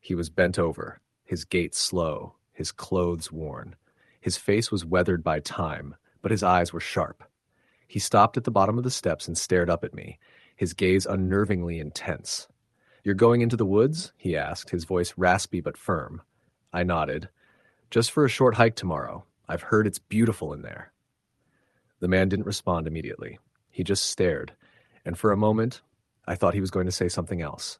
Speaker 2: He was bent over, his gait slow, his clothes worn. His face was weathered by time, but his eyes were sharp. He stopped at the bottom of the steps and stared up at me, his gaze unnervingly intense. "You're going into the woods?" he asked, his voice raspy but firm. I nodded. "Just for a short hike tomorrow. I've heard it's beautiful in there." The man didn't respond immediately. He just stared, and for a moment, I thought he was going to say something else.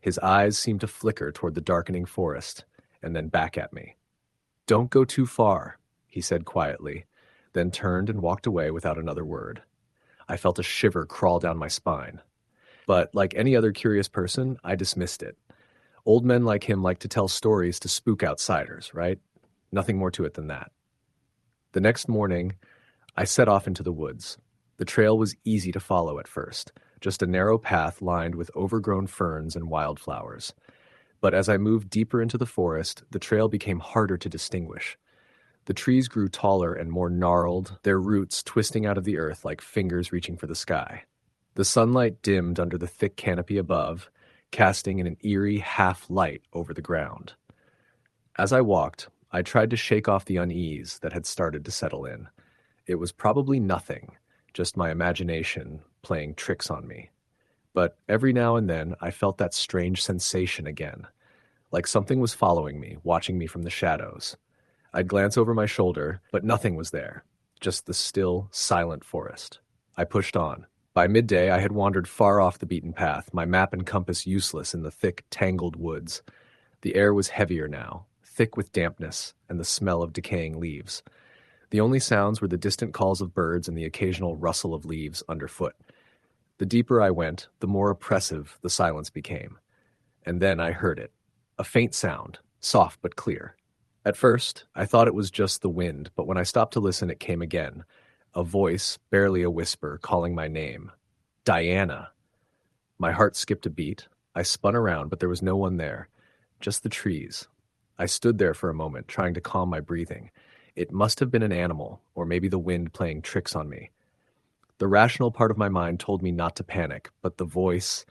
Speaker 2: His eyes seemed to flicker toward the darkening forest, and then back at me. "Don't go too far," he said quietly, then turned and walked away without another word. I felt a shiver crawl down my spine. But like any other curious person, I dismissed it. Old men like him like to tell stories to spook outsiders, right? Nothing more to it than that. The next morning, I set off into the woods. The trail was easy to follow at first, just a narrow path lined with overgrown ferns and wildflowers. But as I moved deeper into the forest, the trail became harder to distinguish. The trees grew taller and more gnarled, their roots twisting out of the earth like fingers reaching for the sky. The sunlight dimmed under the thick canopy above, casting an eerie half light over the ground. As I walked, I tried to shake off the unease that had started to settle in. It was probably nothing, just my imagination playing tricks on me. But every now and then I felt that strange sensation again, like something was following me, watching me from the shadows. I'd glance over my shoulder, but nothing was there, just the still, silent forest. I pushed on. By midday, I had wandered far off the beaten path, my map and compass useless in the thick, tangled woods. The air was heavier now, thick with dampness and the smell of decaying leaves. The only sounds were the distant calls of birds and the occasional rustle of leaves underfoot. The deeper I went, the more oppressive the silence became. And then I heard it. A faint sound, soft but clear. At first, I thought it was just the wind, but when I stopped to listen, it came again. A voice, barely a whisper, calling my name. Diana. My heart skipped a beat. I spun around, but there was no one there. Just the trees. I stood there for a moment, trying to calm my breathing. It must have been an animal, or maybe the wind playing tricks on me. The rational part of my mind told me not to panic, but the voice,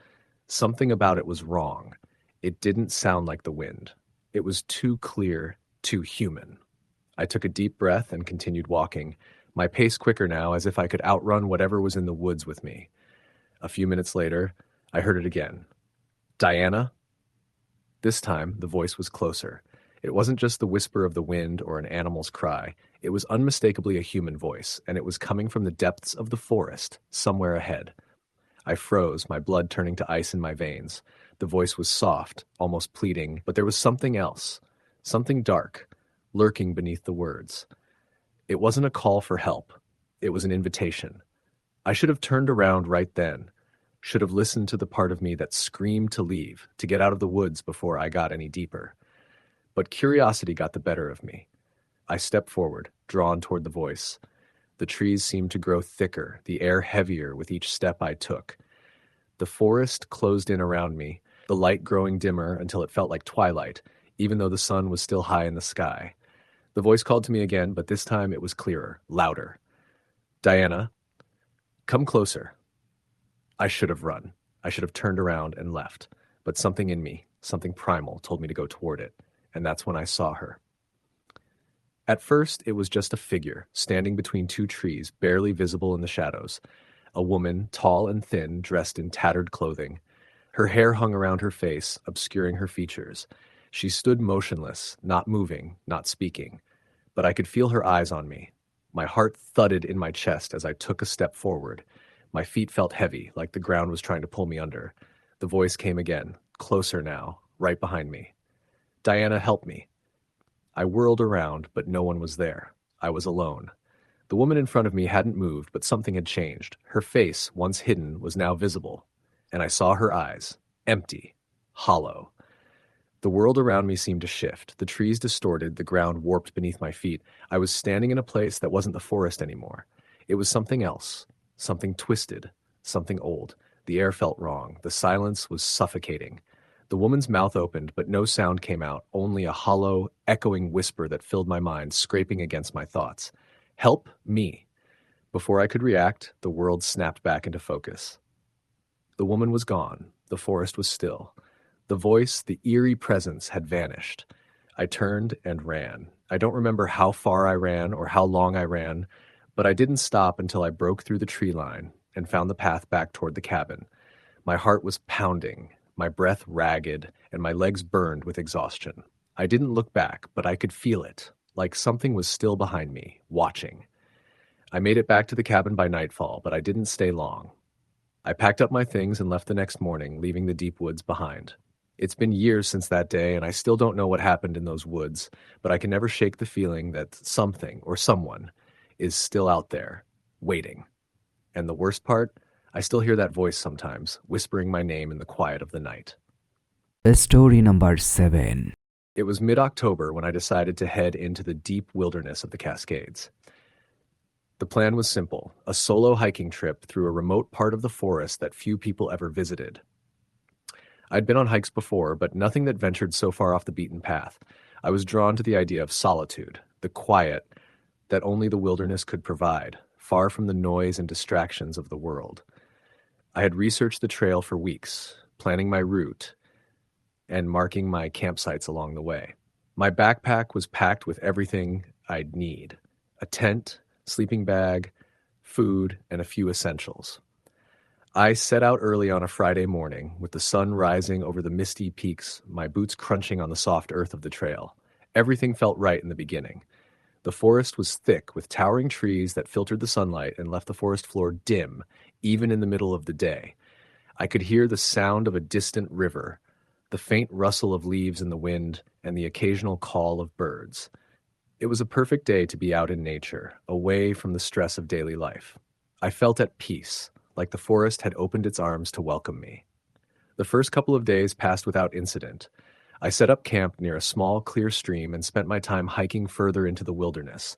Speaker 2: something about it was wrong. It didn't sound like the wind. It was too clear, too human. I took a deep breath and continued walking, my pace quicker now, as if I could outrun whatever was in the woods with me. A few minutes later, I heard it again. Diana? This time, the voice was closer. It wasn't just the whisper of the wind or an animal's cry. It was unmistakably a human voice, and it was coming from the depths of the forest, somewhere ahead. I froze, my blood turning to ice in my veins. The voice was soft, almost pleading, but there was something else, something dark, lurking beneath the words. It wasn't a call for help. It was an invitation. I should have turned around right then, should have listened to the part of me that screamed to leave, to get out of the woods before I got any deeper. But curiosity got the better of me. I stepped forward, drawn toward the voice. The trees seemed to grow thicker, the air heavier with each step I took. The forest closed in around me, the light growing dimmer until it felt like twilight, even though the sun was still high in the sky. The voice called to me again, but this time it was clearer, louder. Diana, come closer. I should have run. I should have turned around and left. But something in me, something primal, told me to go toward it. And that's when I saw her. At first, it was just a figure, standing between two trees, barely visible in the shadows. A woman, tall and thin, dressed in tattered clothing. Her hair hung around her face, obscuring her features. She stood motionless, not moving, not speaking. But I could feel her eyes on me. My heart thudded in my chest as I took a step forward. My feet felt heavy, like the ground was trying to pull me under. The voice came again, closer now, right behind me. Diana, help me. I whirled around, but no one was there. I was alone. The woman in front of me hadn't moved, but something had changed. Her face, once hidden, was now visible. And I saw her eyes, empty, hollow. The world around me seemed to shift. The trees distorted, the ground warped beneath my feet. I was standing in a place that wasn't the forest anymore. It was something else, something twisted, something old. The air felt wrong. The silence was suffocating. The woman's mouth opened, but no sound came out, only a hollow, echoing whisper that filled my mind, scraping against my thoughts. Help me. Before I could react, the world snapped back into focus. The woman was gone. The forest was still. The voice, the eerie presence, had vanished. I turned and ran. I don't remember how far I ran or how long I ran, but I didn't stop until I broke through the tree line and found the path back toward the cabin. My heart was pounding, my breath ragged, and my legs burned with exhaustion. I didn't look back, but I could feel it, like something was still behind me, watching. I made it back to the cabin by nightfall, but I didn't stay long. I packed up my things and left the next morning, leaving the deep woods behind. It's been years since that day, and I still don't know what happened in those woods, but I can never shake the feeling that something or someone is still out there, waiting. And the worst part, I still hear that voice sometimes, whispering my name in the quiet of the night.
Speaker 1: Story number 7.
Speaker 2: It was mid-October when I decided to head into the deep wilderness of the Cascades. The plan was simple, a solo hiking trip through a remote part of the forest that few people ever visited. I'd been on hikes before, but nothing that ventured so far off the beaten path. I was drawn to the idea of solitude, the quiet that only the wilderness could provide, far from the noise and distractions of the world. I had researched the trail for weeks, planning my route and marking my campsites along the way. My backpack was packed with everything I'd need: a tent, sleeping bag, food, and a few essentials. I set out early on a Friday morning, with the sun rising over the misty peaks, my boots crunching on the soft earth of the trail. Everything felt right in the beginning. The forest was thick, with towering trees that filtered the sunlight and left the forest floor dim, even in the middle of the day. I could hear the sound of a distant river, the faint rustle of leaves in the wind, and the occasional call of birds. It was a perfect day to be out in nature, away from the stress of daily life. I felt at peace, like the forest had opened its arms to welcome me. The first couple of days passed without incident. I set up camp near a small, clear stream and spent my time hiking further into the wilderness.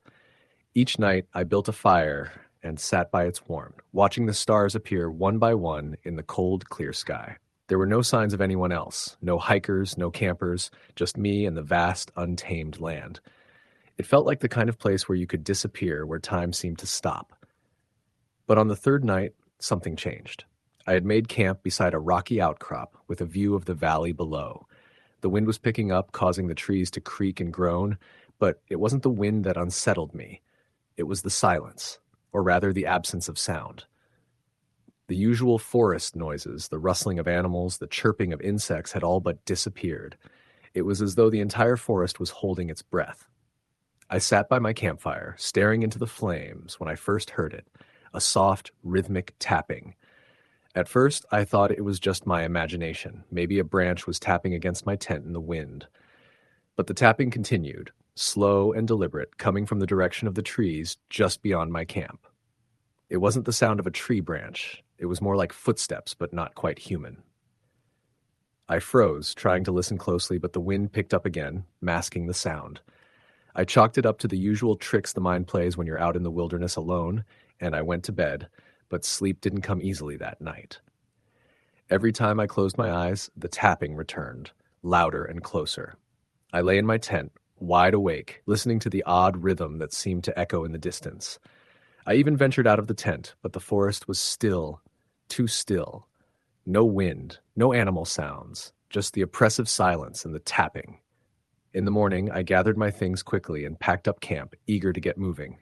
Speaker 2: Each night, I built a fire and sat by its warmth, watching the stars appear one by one in the cold, clear sky. There were no signs of anyone else, no hikers, no campers, just me and the vast, untamed land. It felt like the kind of place where you could disappear, where time seemed to stop. But on the third night, something changed. I had made camp beside a rocky outcrop with a view of the valley below. The wind was picking up, causing the trees to creak and groan, but it wasn't the wind that unsettled me. It was the silence, or rather the absence of sound. The usual forest noises, the rustling of animals, the chirping of insects had all but disappeared. It was as though the entire forest was holding its breath. I sat by my campfire, staring into the flames when I first heard it, a soft, rhythmic tapping. At first, I thought it was just my imagination. Maybe a branch was tapping against my tent in the wind. But the tapping continued, slow and deliberate, coming from the direction of the trees just beyond my camp. It wasn't the sound of a tree branch. It was more like footsteps, but not quite human. I froze, trying to listen closely, but the wind picked up again, masking the sound. I chalked it up to the usual tricks the mind plays when you're out in the wilderness alone, and I went to bed, but sleep didn't come easily that night. Every time I closed my eyes, the tapping returned, louder and closer. I lay in my tent, wide awake, listening to the odd rhythm that seemed to echo in the distance. I even ventured out of the tent, but the forest was still, too still. No wind, no animal sounds, just the oppressive silence and the tapping. In the morning, I gathered my things quickly and packed up camp, eager to get moving.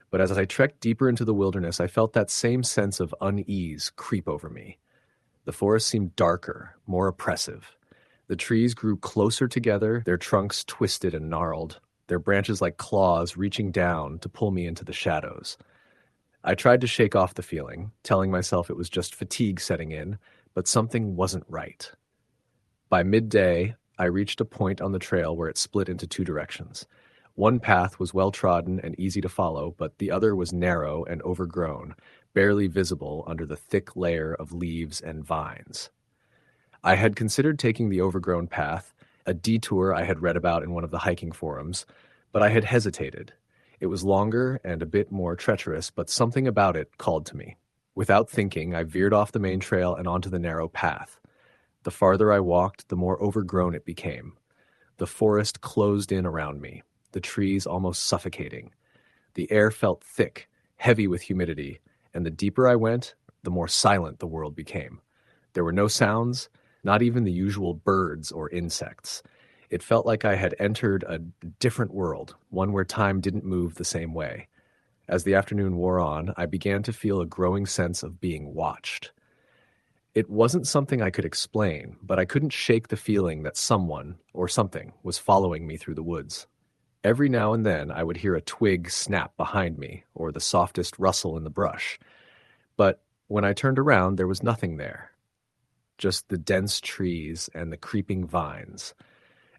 Speaker 2: But as I trekked deeper into the wilderness, I felt that same sense of unease creep over me. The forest seemed darker, more oppressive. The trees grew closer together, their trunks twisted and gnarled, their branches like claws reaching down to pull me into the shadows. I tried to shake off the feeling, telling myself it was just fatigue setting in, but something wasn't right. By midday, I reached a point on the trail where it split into two directions. One path was well-trodden and easy to follow, but the other was narrow and overgrown, barely visible under the thick layer of leaves and vines. I had considered taking the overgrown path, a detour I had read about in one of the hiking forums, but I had hesitated. It was longer and a bit more treacherous, but something about it called to me. Without thinking, I veered off the main trail and onto the narrow path. The farther I walked, the more overgrown it became. The forest closed in around me, the trees almost suffocating. The air felt thick, heavy with humidity, and the deeper I went, the more silent the world became. There were no sounds, not even the usual birds or insects. It felt like I had entered a different world, one where time didn't move the same way. As the afternoon wore on, I began to feel a growing sense of being watched. It wasn't something I could explain, but I couldn't shake the feeling that someone, or something, was following me through the woods. Every now and then I would hear a twig snap behind me, or the softest rustle in the brush. But when I turned around, there was nothing there. Just the dense trees and the creeping vines.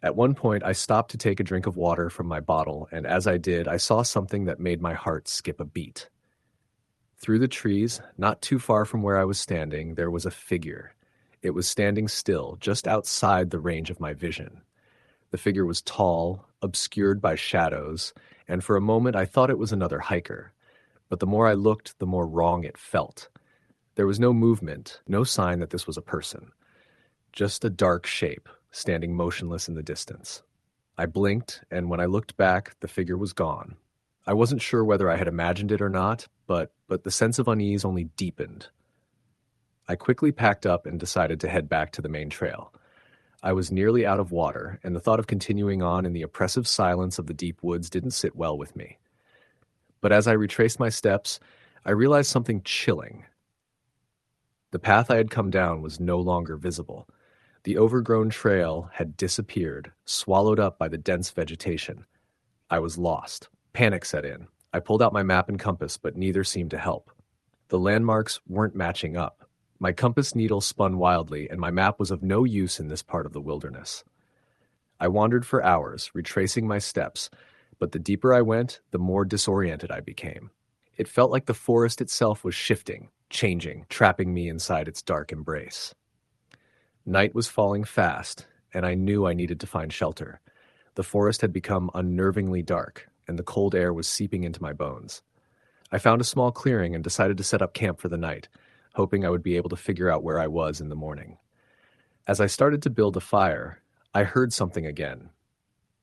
Speaker 2: At one point, I stopped to take a drink of water from my bottle, and as I did, I saw something that made my heart skip a beat. Through the trees, not too far from where I was standing, there was a figure. It was standing still, just outside the range of my vision. The figure was tall, obscured by shadows, and for a moment I thought it was another hiker. But the more I looked, the more wrong it felt. There was no movement, no sign that this was a person. Just a dark shape, standing motionless in the distance. I blinked, and when I looked back, the figure was gone. I wasn't sure whether I had imagined it or not, but the sense of unease only deepened. I quickly packed up and decided to head back to the main trail. I was nearly out of water, and the thought of continuing on in the oppressive silence of the deep woods didn't sit well with me. But as I retraced my steps, I realized something chilling. The path I had come down was no longer visible. The overgrown trail had disappeared, swallowed up by the dense vegetation. I was lost. Panic set in. I pulled out my map and compass, but neither seemed to help. The landmarks weren't matching up. My compass needle spun wildly, and my map was of no use in this part of the wilderness. I wandered for hours, retracing my steps, but the deeper I went, the more disoriented I became. It felt like the forest itself was shifting, changing, trapping me inside its dark embrace. Night was falling fast, and I knew I needed to find shelter. The forest had become unnervingly dark, and the cold air was seeping into my bones. I found a small clearing and decided to set up camp for the night, hoping I would be able to figure out where I was in the morning. As I started to build a fire, I heard something again.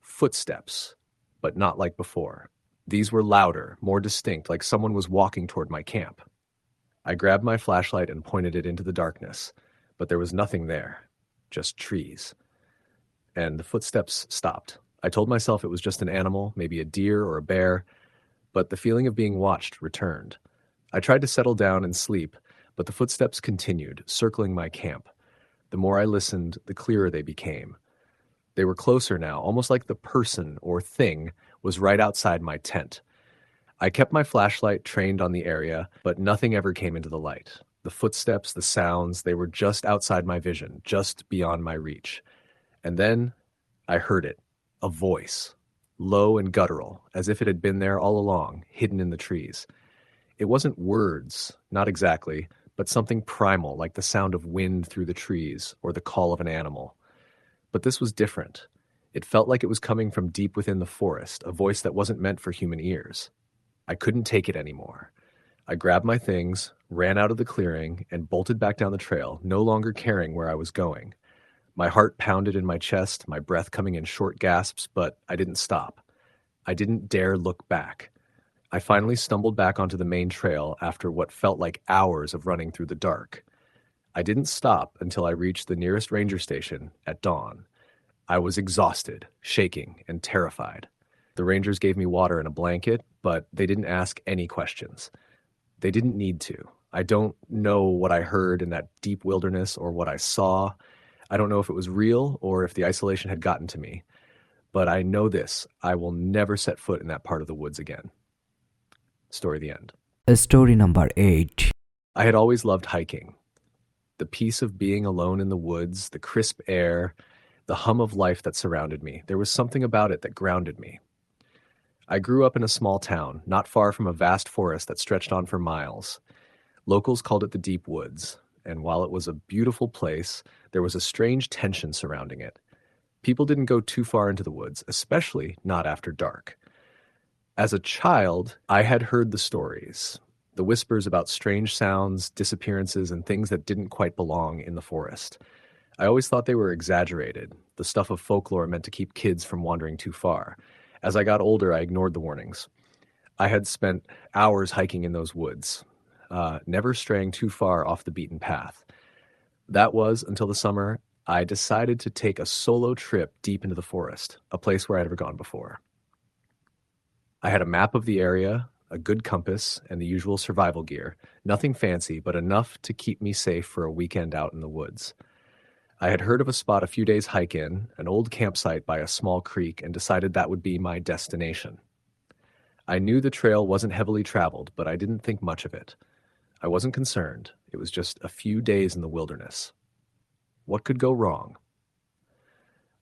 Speaker 2: Footsteps, but not like before. These were louder, more distinct, like someone was walking toward my camp. I grabbed my flashlight and pointed it into the darkness, but there was nothing there, just trees. And the footsteps stopped. I told myself it was just an animal, maybe a deer or a bear, but the feeling of being watched returned. I tried to settle down and sleep, but the footsteps continued, circling my camp. The more I listened, the clearer they became. They were closer now, almost like the person or thing was right outside my tent. I kept my flashlight trained on the area, but nothing ever came into the light. The footsteps, the sounds, they were just outside my vision, just beyond my reach. And then I heard it, a voice, low and guttural, as if it had been there all along, hidden in the trees. It wasn't words, not exactly, but something primal, like the sound of wind through the trees or the call of an animal. But this was different. It felt like it was coming from deep within the forest, a voice that wasn't meant for human ears. I couldn't take it anymore. I grabbed my things, ran out of the clearing, and bolted back down the trail, no longer caring where I was going. My heart pounded in my chest, my breath coming in short gasps, but I didn't stop. I didn't dare look back. I finally stumbled back onto the main trail after what felt like hours of running through the dark. I didn't stop until I reached the nearest ranger station at dawn. I was exhausted, shaking, and terrified. The rangers gave me water and a blanket, but they didn't ask any questions. They didn't need to. I don't know what I heard in that deep wilderness or what I saw. I don't know if it was real or if the isolation had gotten to me. But I know this, I will never set foot in that part of the woods again. Story the end.
Speaker 1: Story number 8.
Speaker 2: I had always loved hiking. The peace of being alone in the woods, the crisp air, the hum of life that surrounded me. There was something about it that grounded me. I grew up in a small town, not far from a vast forest that stretched on for miles. Locals called it the Deep Woods, and while it was a beautiful place, there was a strange tension surrounding it. People didn't go too far into the woods, especially not after dark. As a child, I had heard the stories, the whispers about strange sounds, disappearances, and things that didn't quite belong in the forest. I always thought they were exaggerated, the stuff of folklore meant to keep kids from wandering too far. As I got older, I ignored the warnings. I had spent hours hiking in those woods, never straying too far off the beaten path. That was until the summer I decided to take a solo trip deep into the forest, a place where I'd never gone before. I had a map of the area, a good compass, and the usual survival gear. Nothing fancy, but enough to keep me safe for a weekend out in the woods. I had heard of a spot a few days hike in, an old campsite by a small creek, and decided that would be my destination. I knew the trail wasn't heavily traveled, but I didn't think much of it. I wasn't concerned. It was just a few days in the wilderness. What could go wrong?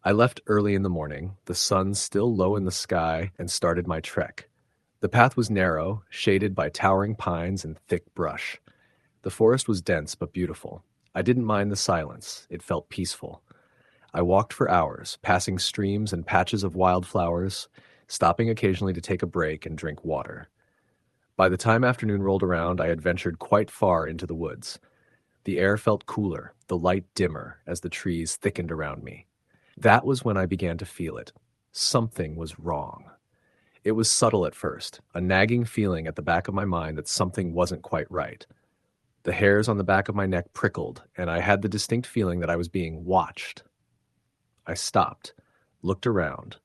Speaker 2: I left early in the morning, the sun still low in the sky, and started my trek. The path was narrow, shaded by towering pines and thick brush. The forest was dense but beautiful. I didn't mind the silence. It felt peaceful. I walked for hours, passing streams and patches of wildflowers, stopping occasionally to take a break and drink water. By the time afternoon rolled around, I had ventured quite far into the woods. The air felt cooler, the light dimmer, as the trees thickened around me. That was when I began to feel it. Something was wrong. It was subtle at first, a nagging feeling at the back of my mind that something wasn't quite right. The hairs on the back of my neck prickled, and I had the distinct feeling that I was being watched. I stopped, looked around.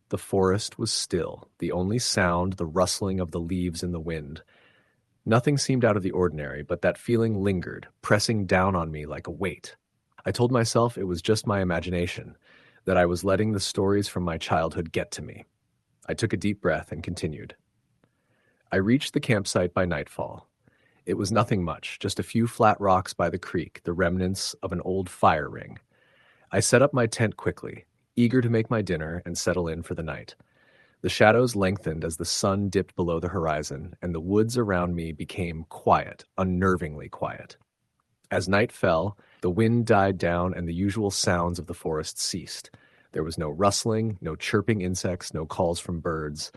Speaker 2: The forest was still, the only sound the rustling of the leaves in the wind. Nothing seemed out of the ordinary, but that feeling lingered, pressing down on me like a weight. I told myself it was just my imagination, that I was letting the stories from my childhood get to me. I took a deep breath and continued. I reached the campsite by nightfall. It was nothing much, just a few flat rocks by the creek, the remnants of an old fire ring. I set up my tent quickly, eager to make my dinner and settle in for the night. The shadows lengthened as the sun dipped below the horizon, and the woods around me became quiet, unnervingly quiet. As night fell, the wind died down and the usual sounds of the forest ceased. There was no rustling, no chirping insects, no calls from birds.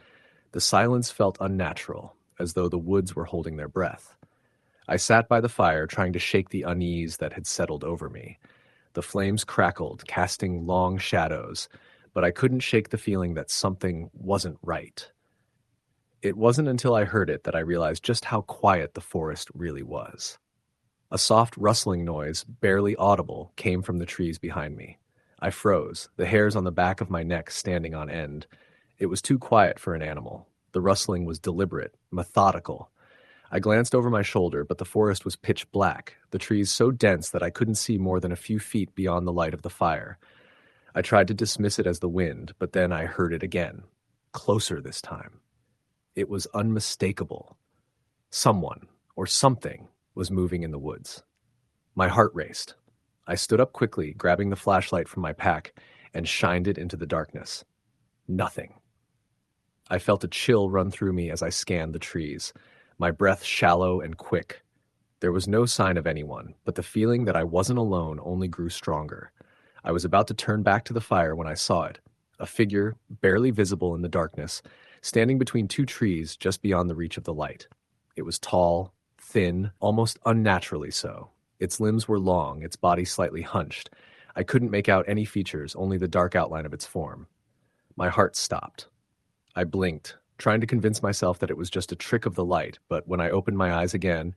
Speaker 2: The silence felt unnatural, as though the woods were holding their breath. I sat by the fire, trying to shake the unease that had settled over me. The flames crackled, casting long shadows, but I couldn't shake the feeling that something wasn't right. It wasn't until I heard it that I realized just how quiet the forest really was. A soft rustling noise, barely audible, came from the trees behind me. I froze, the hairs on the back of my neck standing on end. It was too quiet for an animal. The rustling was deliberate, methodical. I glanced over my shoulder, but the forest was pitch black, the trees so dense that I couldn't see more than a few feet beyond the light of the fire. I tried to dismiss it as the wind, but then I heard it again. Closer this time. It was unmistakable. Someone, or something, was moving in the woods. My heart raced. I stood up quickly, grabbing the flashlight from my pack, and shined it into the darkness. Nothing. I felt a chill run through me as I scanned the trees, my breath shallow and quick. There was no sign of anyone, but the feeling that I wasn't alone only grew stronger. I was about to turn back to the fire when I saw it, a figure, barely visible in the darkness, standing between two trees just beyond the reach of the light. It was tall, thin, almost unnaturally so. Its limbs were long, its body slightly hunched. I couldn't make out any features, only the dark outline of its form. My heart stopped. I blinked, trying to convince myself that it was just a trick of the light, but when I opened my eyes again,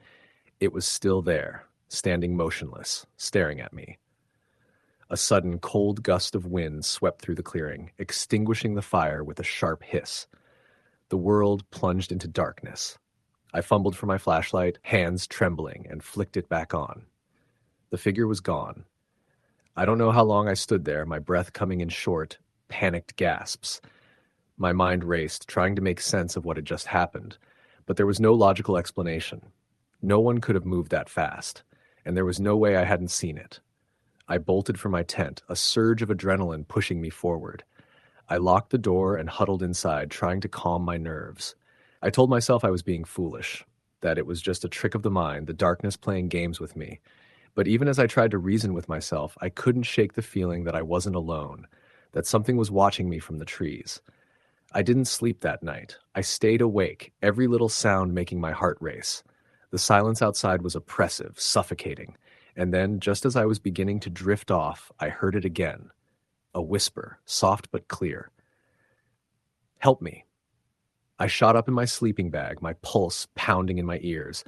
Speaker 2: it was still there, standing motionless, staring at me. A sudden cold gust of wind swept through the clearing, extinguishing the fire with a sharp hiss. The world plunged into darkness. I fumbled for my flashlight, hands trembling, and flicked it back on. The figure was gone. I don't know how long I stood there, my breath coming in short, panicked gasps. My mind raced, trying to make sense of what had just happened, but there was no logical explanation. No one could have moved that fast, and there was no way I hadn't seen it. I bolted for my tent, a surge of adrenaline pushing me forward. I locked the door and huddled inside, trying to calm my nerves. I told myself I was being foolish, that it was just a trick of the mind, the darkness playing games with me. But even as I tried to reason with myself, I couldn't shake the feeling that I wasn't alone, that something was watching me from the trees. I didn't sleep that night. I stayed awake, every little sound making my heart race. The silence outside was oppressive, suffocating. And then, just as I was beginning to drift off, I heard it again. A whisper, soft but clear. "Help me." I shot up in my sleeping bag, my pulse pounding in my ears.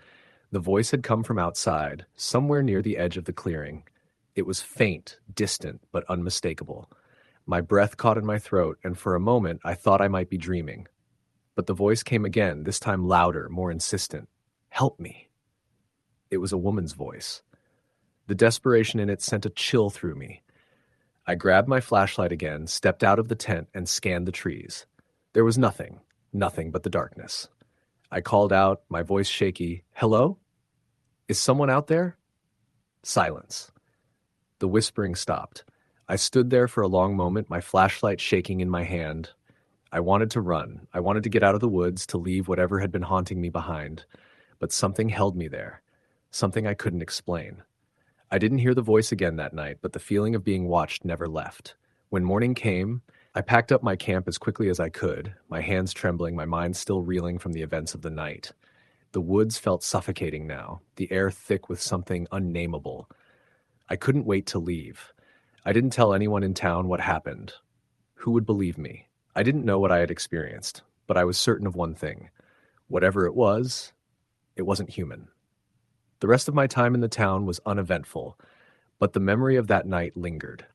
Speaker 2: The voice had come from outside, somewhere near the edge of the clearing. It was faint, distant, but unmistakable. My breath caught in my throat, and for a moment I thought I might be dreaming. But the voice came again, this time louder, more insistent. "Help me." It was a woman's voice. The desperation in it sent a chill through me. I grabbed my flashlight again, stepped out of the tent, and scanned the trees. There was nothing but the darkness. I called out, my voice shaky, "Hello? Is someone out there?" Silence. The whispering stopped. I stood there for a long moment, my flashlight shaking in my hand. I wanted to run. I wanted to get out of the woods, to leave whatever had been haunting me behind. But something held me there. Something I couldn't explain. I didn't hear the voice again that night, but the feeling of being watched never left. When morning came, I packed up my camp as quickly as I could, my hands trembling, my mind still reeling from the events of the night. The woods felt suffocating now, the air thick with something unnameable. I couldn't wait to leave. I didn't tell anyone in town what happened. Who would believe me? I didn't know what I had experienced, but I was certain of one thing. Whatever it wasn't human. The rest of my time in the town was uneventful, but the memory of that night lingered.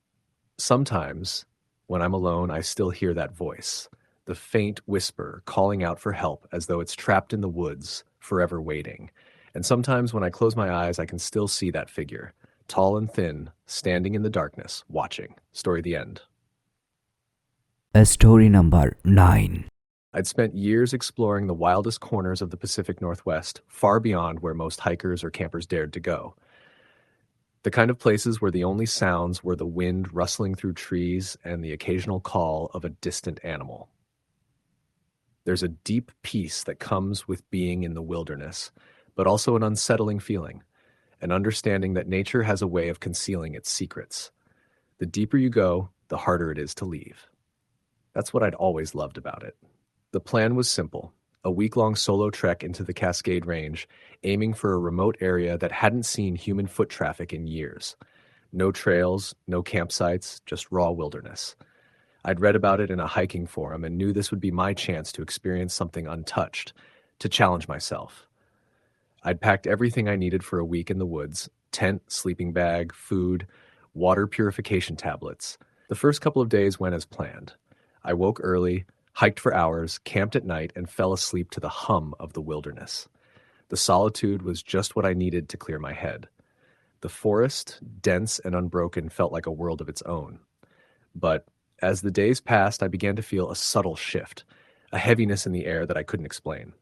Speaker 2: Sometimes, when I'm alone, I still hear that voice, the faint whisper calling out for help as though it's trapped in the woods, forever waiting. And sometimes when I close my eyes, I can still see that figure, tall and thin, standing in the darkness, watching. Story the end.
Speaker 1: Story number 9.
Speaker 2: I'd spent years exploring the wildest corners of the Pacific Northwest, far beyond where most hikers or campers dared to go. The kind of places where the only sounds were the wind rustling through trees and the occasional call of a distant animal. There's a deep peace that comes with being in the wilderness, but also an unsettling feeling, an understanding that nature has a way of concealing its secrets. The deeper you go, the harder it is to leave. That's what I'd always loved about it. The plan was simple, a week-long solo trek into the Cascade Range, aiming for a remote area that hadn't seen human foot traffic in years. No trails, no campsites, just raw wilderness. I'd read about it in a hiking forum and knew this would be my chance to experience something untouched, to challenge myself. I'd packed everything I needed for a week in the woods: tent, sleeping bag, food, water purification tablets. The first couple of days went as planned. I woke early, hiked for hours, camped at night, and fell asleep to the hum of the wilderness. The solitude was just what I needed to clear my head. The forest, dense and unbroken, felt like a world of its own. But as the days passed, I began to feel a subtle shift, a heaviness in the air that I couldn't explain.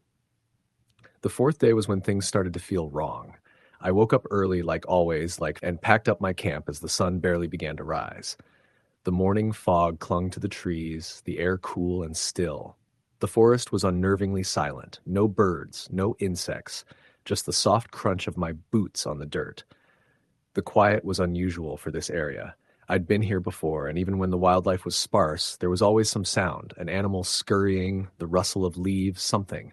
Speaker 2: The fourth day was when things started to feel wrong. I woke up early, like always, and packed up my camp as the sun barely began to rise. The morning fog clung to the trees, the air cool and still. The forest was unnervingly silent. No birds, no insects, just the soft crunch of my boots on the dirt. The quiet was unusual for this area. I'd been here before, and even when the wildlife was sparse, there was always some sound, an animal scurrying, the rustle of leaves, something.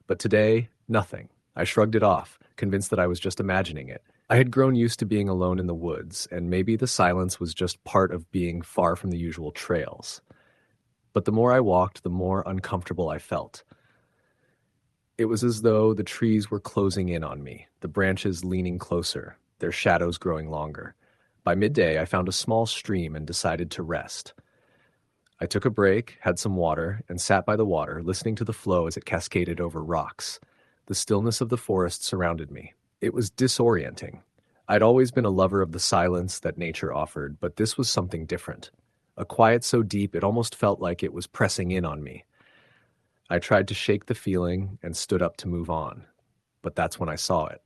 Speaker 2: But today, nothing. I shrugged it off, convinced that I was just imagining it. I had grown used to being alone in the woods, and maybe the silence was just part of being far from the usual trails. But the more I walked, the more uncomfortable I felt. It was as though the trees were closing in on me, the branches leaning closer, their shadows growing longer. By midday, I found a small stream and decided to rest. I took a break, had some water, and sat by the water, listening to the flow as it cascaded over rocks. The stillness of the forest surrounded me. It was disorienting. I'd always been a lover of the silence that nature offered, but this was something different. A quiet so deep it almost felt like it was pressing in on me. I tried to shake the feeling and stood up to move on, but that's when I saw it.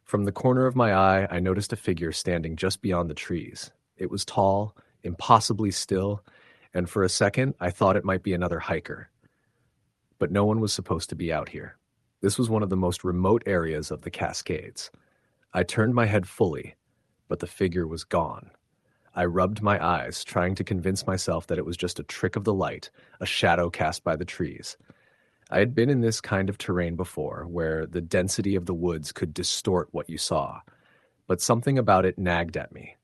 Speaker 2: From the corner of my eye, I noticed a figure standing just beyond the trees. It was tall, impossibly still, and for a second, I thought it might be another hiker. But no one was supposed to be out here. This was one of the most remote areas of the Cascades. I turned my head fully, but the figure was gone. I rubbed my eyes, trying to convince myself that it was just a trick of the light, a shadow cast by the trees. I had been in this kind of terrain before, where the density of the woods could distort what you saw, but something about it nagged at me.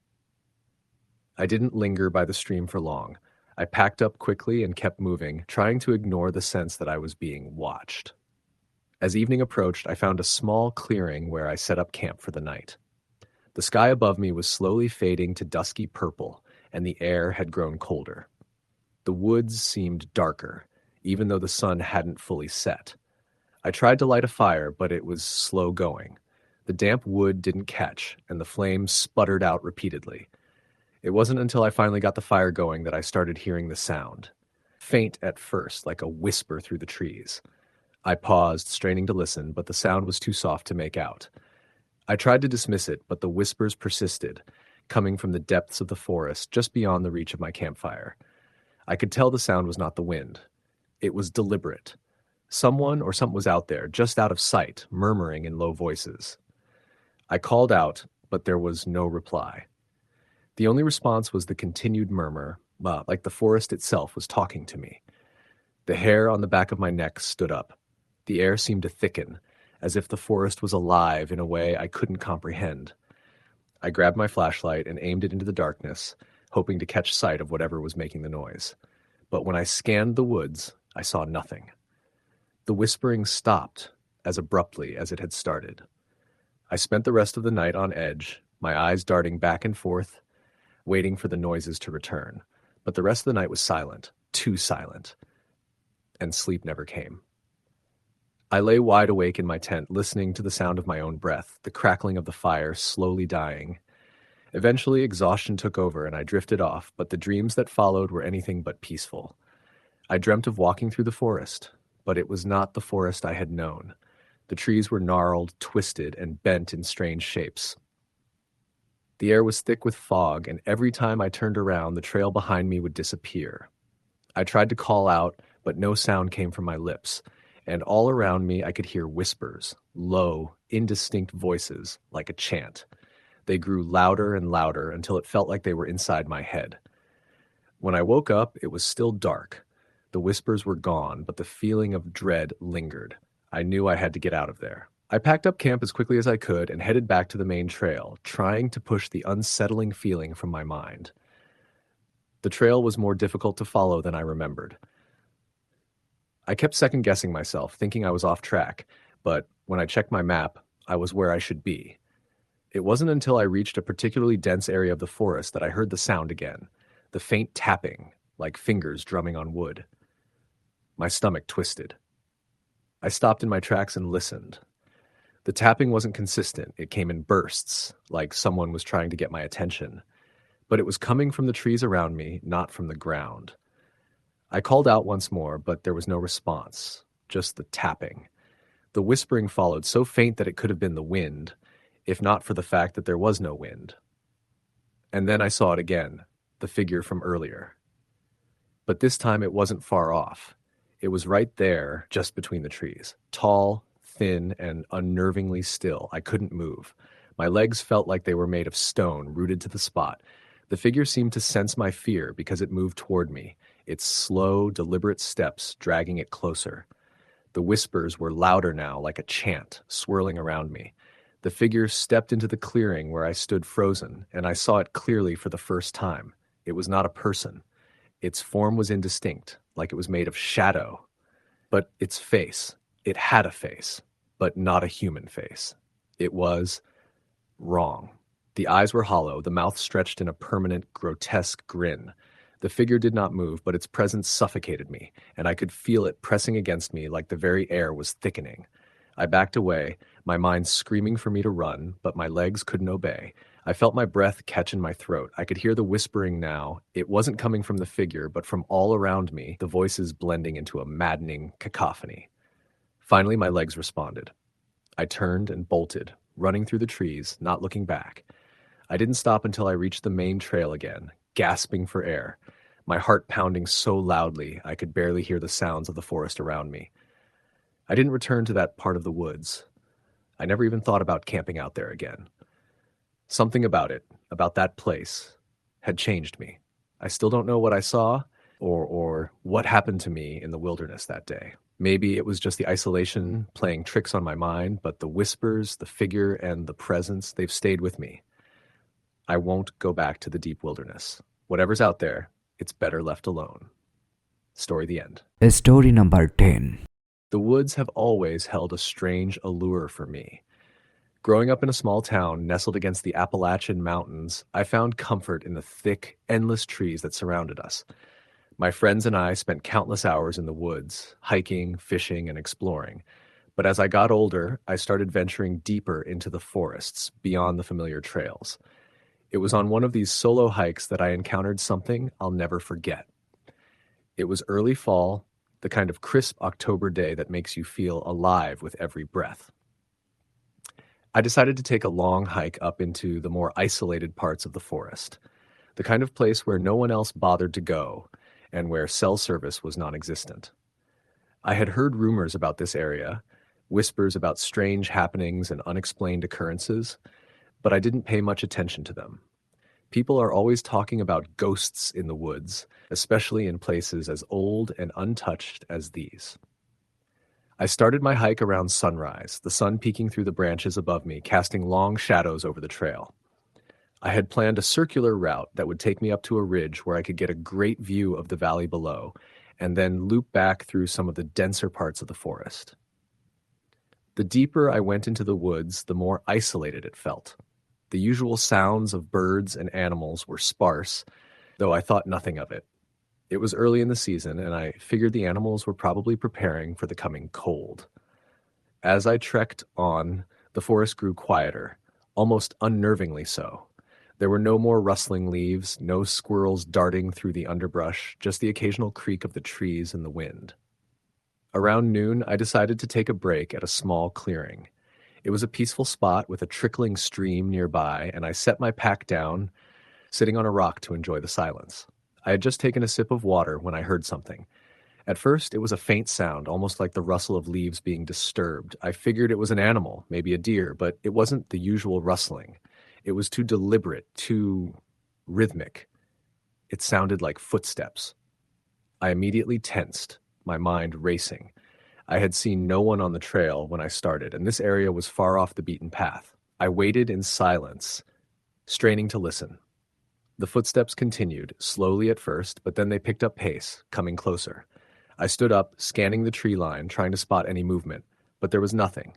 Speaker 2: I didn't linger by the stream for long. I packed up quickly and kept moving, trying to ignore the sense that I was being watched. As evening approached, I found a small clearing where I set up camp for the night. The sky above me was slowly fading to dusky purple, and the air had grown colder. The woods seemed darker, even though the sun hadn't fully set. I tried to light a fire, but it was slow going. The damp wood didn't catch, and the flames sputtered out repeatedly. It wasn't until I finally got the fire going that I started hearing the sound. Faint at first, like a whisper through the trees. I paused, straining to listen, but the sound was too soft to make out. I tried to dismiss it, but the whispers persisted, coming from the depths of the forest just beyond the reach of my campfire. I could tell the sound was not the wind. It was deliberate. Someone or something was out there, just out of sight, murmuring in low voices. I called out, but there was no reply. The only response was the continued murmur, like the forest itself was talking to me. The hair on the back of my neck stood up. The air seemed to thicken, as if the forest was alive in a way I couldn't comprehend. I grabbed my flashlight and aimed it into the darkness, hoping to catch sight of whatever was making the noise. But when I scanned the woods, I saw nothing. The whispering stopped as abruptly as it had started. I spent the rest of the night on edge, my eyes darting back and forth, waiting for the noises to return. But the rest of the night was silent, too silent, and sleep never came. I lay wide awake in my tent, listening to the sound of my own breath, the crackling of the fire slowly dying. Eventually, exhaustion took over and I drifted off, but the dreams that followed were anything but peaceful. I dreamt of walking through the forest, but it was not the forest I had known. The trees were gnarled, twisted, and bent in strange shapes. The air was thick with fog, and every time I turned around, the trail behind me would disappear. I tried to call out, but no sound came from my lips, and all around me I could hear whispers, low, indistinct voices, like a chant. They grew louder and louder until it felt like they were inside my head. When I woke up, it was still dark. The whispers were gone, but the feeling of dread lingered. I knew I had to get out of there. I packed up camp as quickly as I could and headed back to the main trail, trying to push the unsettling feeling from my mind. The trail was more difficult to follow than I remembered. I kept second-guessing myself, thinking I was off track, but when I checked my map, I was where I should be. It wasn't until I reached a particularly dense area of the forest that I heard the sound again, the faint tapping, like fingers drumming on wood. My stomach twisted. I stopped in my tracks and listened. The tapping wasn't consistent. It came in bursts, like someone was trying to get my attention. But it was coming from the trees around me, not from the ground. I called out once more, but there was no response, just the tapping. The whispering followed, so faint that it could have been the wind, if not for the fact that there was no wind. And then I saw it again, the figure from earlier. But this time it wasn't far off. It was right there, just between the trees. Tall, thin, and unnervingly still. I couldn't move. My legs felt like they were made of stone, rooted to the spot. The figure seemed to sense my fear because it moved toward me, its slow, deliberate steps dragging it closer. The whispers were louder now, like a chant, swirling around me. The figure stepped into the clearing where I stood frozen, and I saw it clearly for the first time. It was not a person. Its form was indistinct, like it was made of shadow. But its face, it had a face, but not a human face. It was wrong. The eyes were hollow, the mouth stretched in a permanent, grotesque grin. The figure did not move, but its presence suffocated me, and I could feel it pressing against me like the very air was thickening. I backed away, my mind screaming for me to run, but my legs couldn't obey. I felt my breath catch in my throat. I could hear the whispering now. It wasn't coming from the figure, but from all around me, the voices blending into a maddening cacophony. Finally, my legs responded. I turned and bolted, running through the trees, not looking back. I didn't stop until I reached the main trail again, gasping for air, my heart pounding so loudly I could barely hear the sounds of the forest around me. I didn't return to that part of the woods. I never even thought about camping out there again. Something about it, about that place, had changed me. I still don't know what I saw or what happened to me in the wilderness that day. Maybe it was just the isolation playing tricks on my mind, but the whispers, the figure, and the presence, they've stayed with me. I won't go back to the deep wilderness. Whatever's out there, it's better left alone. Story the end.
Speaker 1: Story number 10.
Speaker 2: The woods have always held a strange allure for me. Growing up in a small town nestled against the Appalachian Mountains, I found comfort in the thick, endless trees that surrounded us. My friends and I spent countless hours in the woods, hiking, fishing, and exploring. But as I got older, I started venturing deeper into the forests, beyond the familiar trails. It was on one of these solo hikes that I encountered something I'll never forget. It was early fall, the kind of crisp October day that makes you feel alive with every breath. I decided to take a long hike up into the more isolated parts of the forest, the kind of place where no one else bothered to go and where cell service was non-existent. I had heard rumors about this area, whispers about strange happenings and unexplained occurrences, but I didn't pay much attention to them. People are always talking about ghosts in the woods, especially in places as old and untouched as these. I started my hike around sunrise, the sun peeking through the branches above me, casting long shadows over the trail. I had planned a circular route that would take me up to a ridge where I could get a great view of the valley below, and then loop back through some of the denser parts of the forest. The deeper I went into the woods, the more isolated it felt. The usual sounds of birds and animals were sparse, though I thought nothing of it. It was early in the season, and I figured the animals were probably preparing for the coming cold. As I trekked on, the forest grew quieter, almost unnervingly so. There were no more rustling leaves, no squirrels darting through the underbrush, just the occasional creak of the trees in the wind. Around noon, I decided to take a break at a small clearing. It was a peaceful spot with a trickling stream nearby, and I set my pack down, sitting on a rock to enjoy the silence. I had just taken a sip of water when I heard something. At first, it was a faint sound, almost like the rustle of leaves being disturbed. I figured it was an animal, maybe a deer, but it wasn't the usual rustling. It was too deliberate, too rhythmic. It sounded like footsteps. I immediately tensed, my mind racing. I had seen no one on the trail when I started, and this area was far off the beaten path. I waited in silence, straining to listen. The footsteps continued, slowly at first, but then they picked up pace, coming closer. I stood up, scanning the tree line, trying to spot any movement, but there was nothing.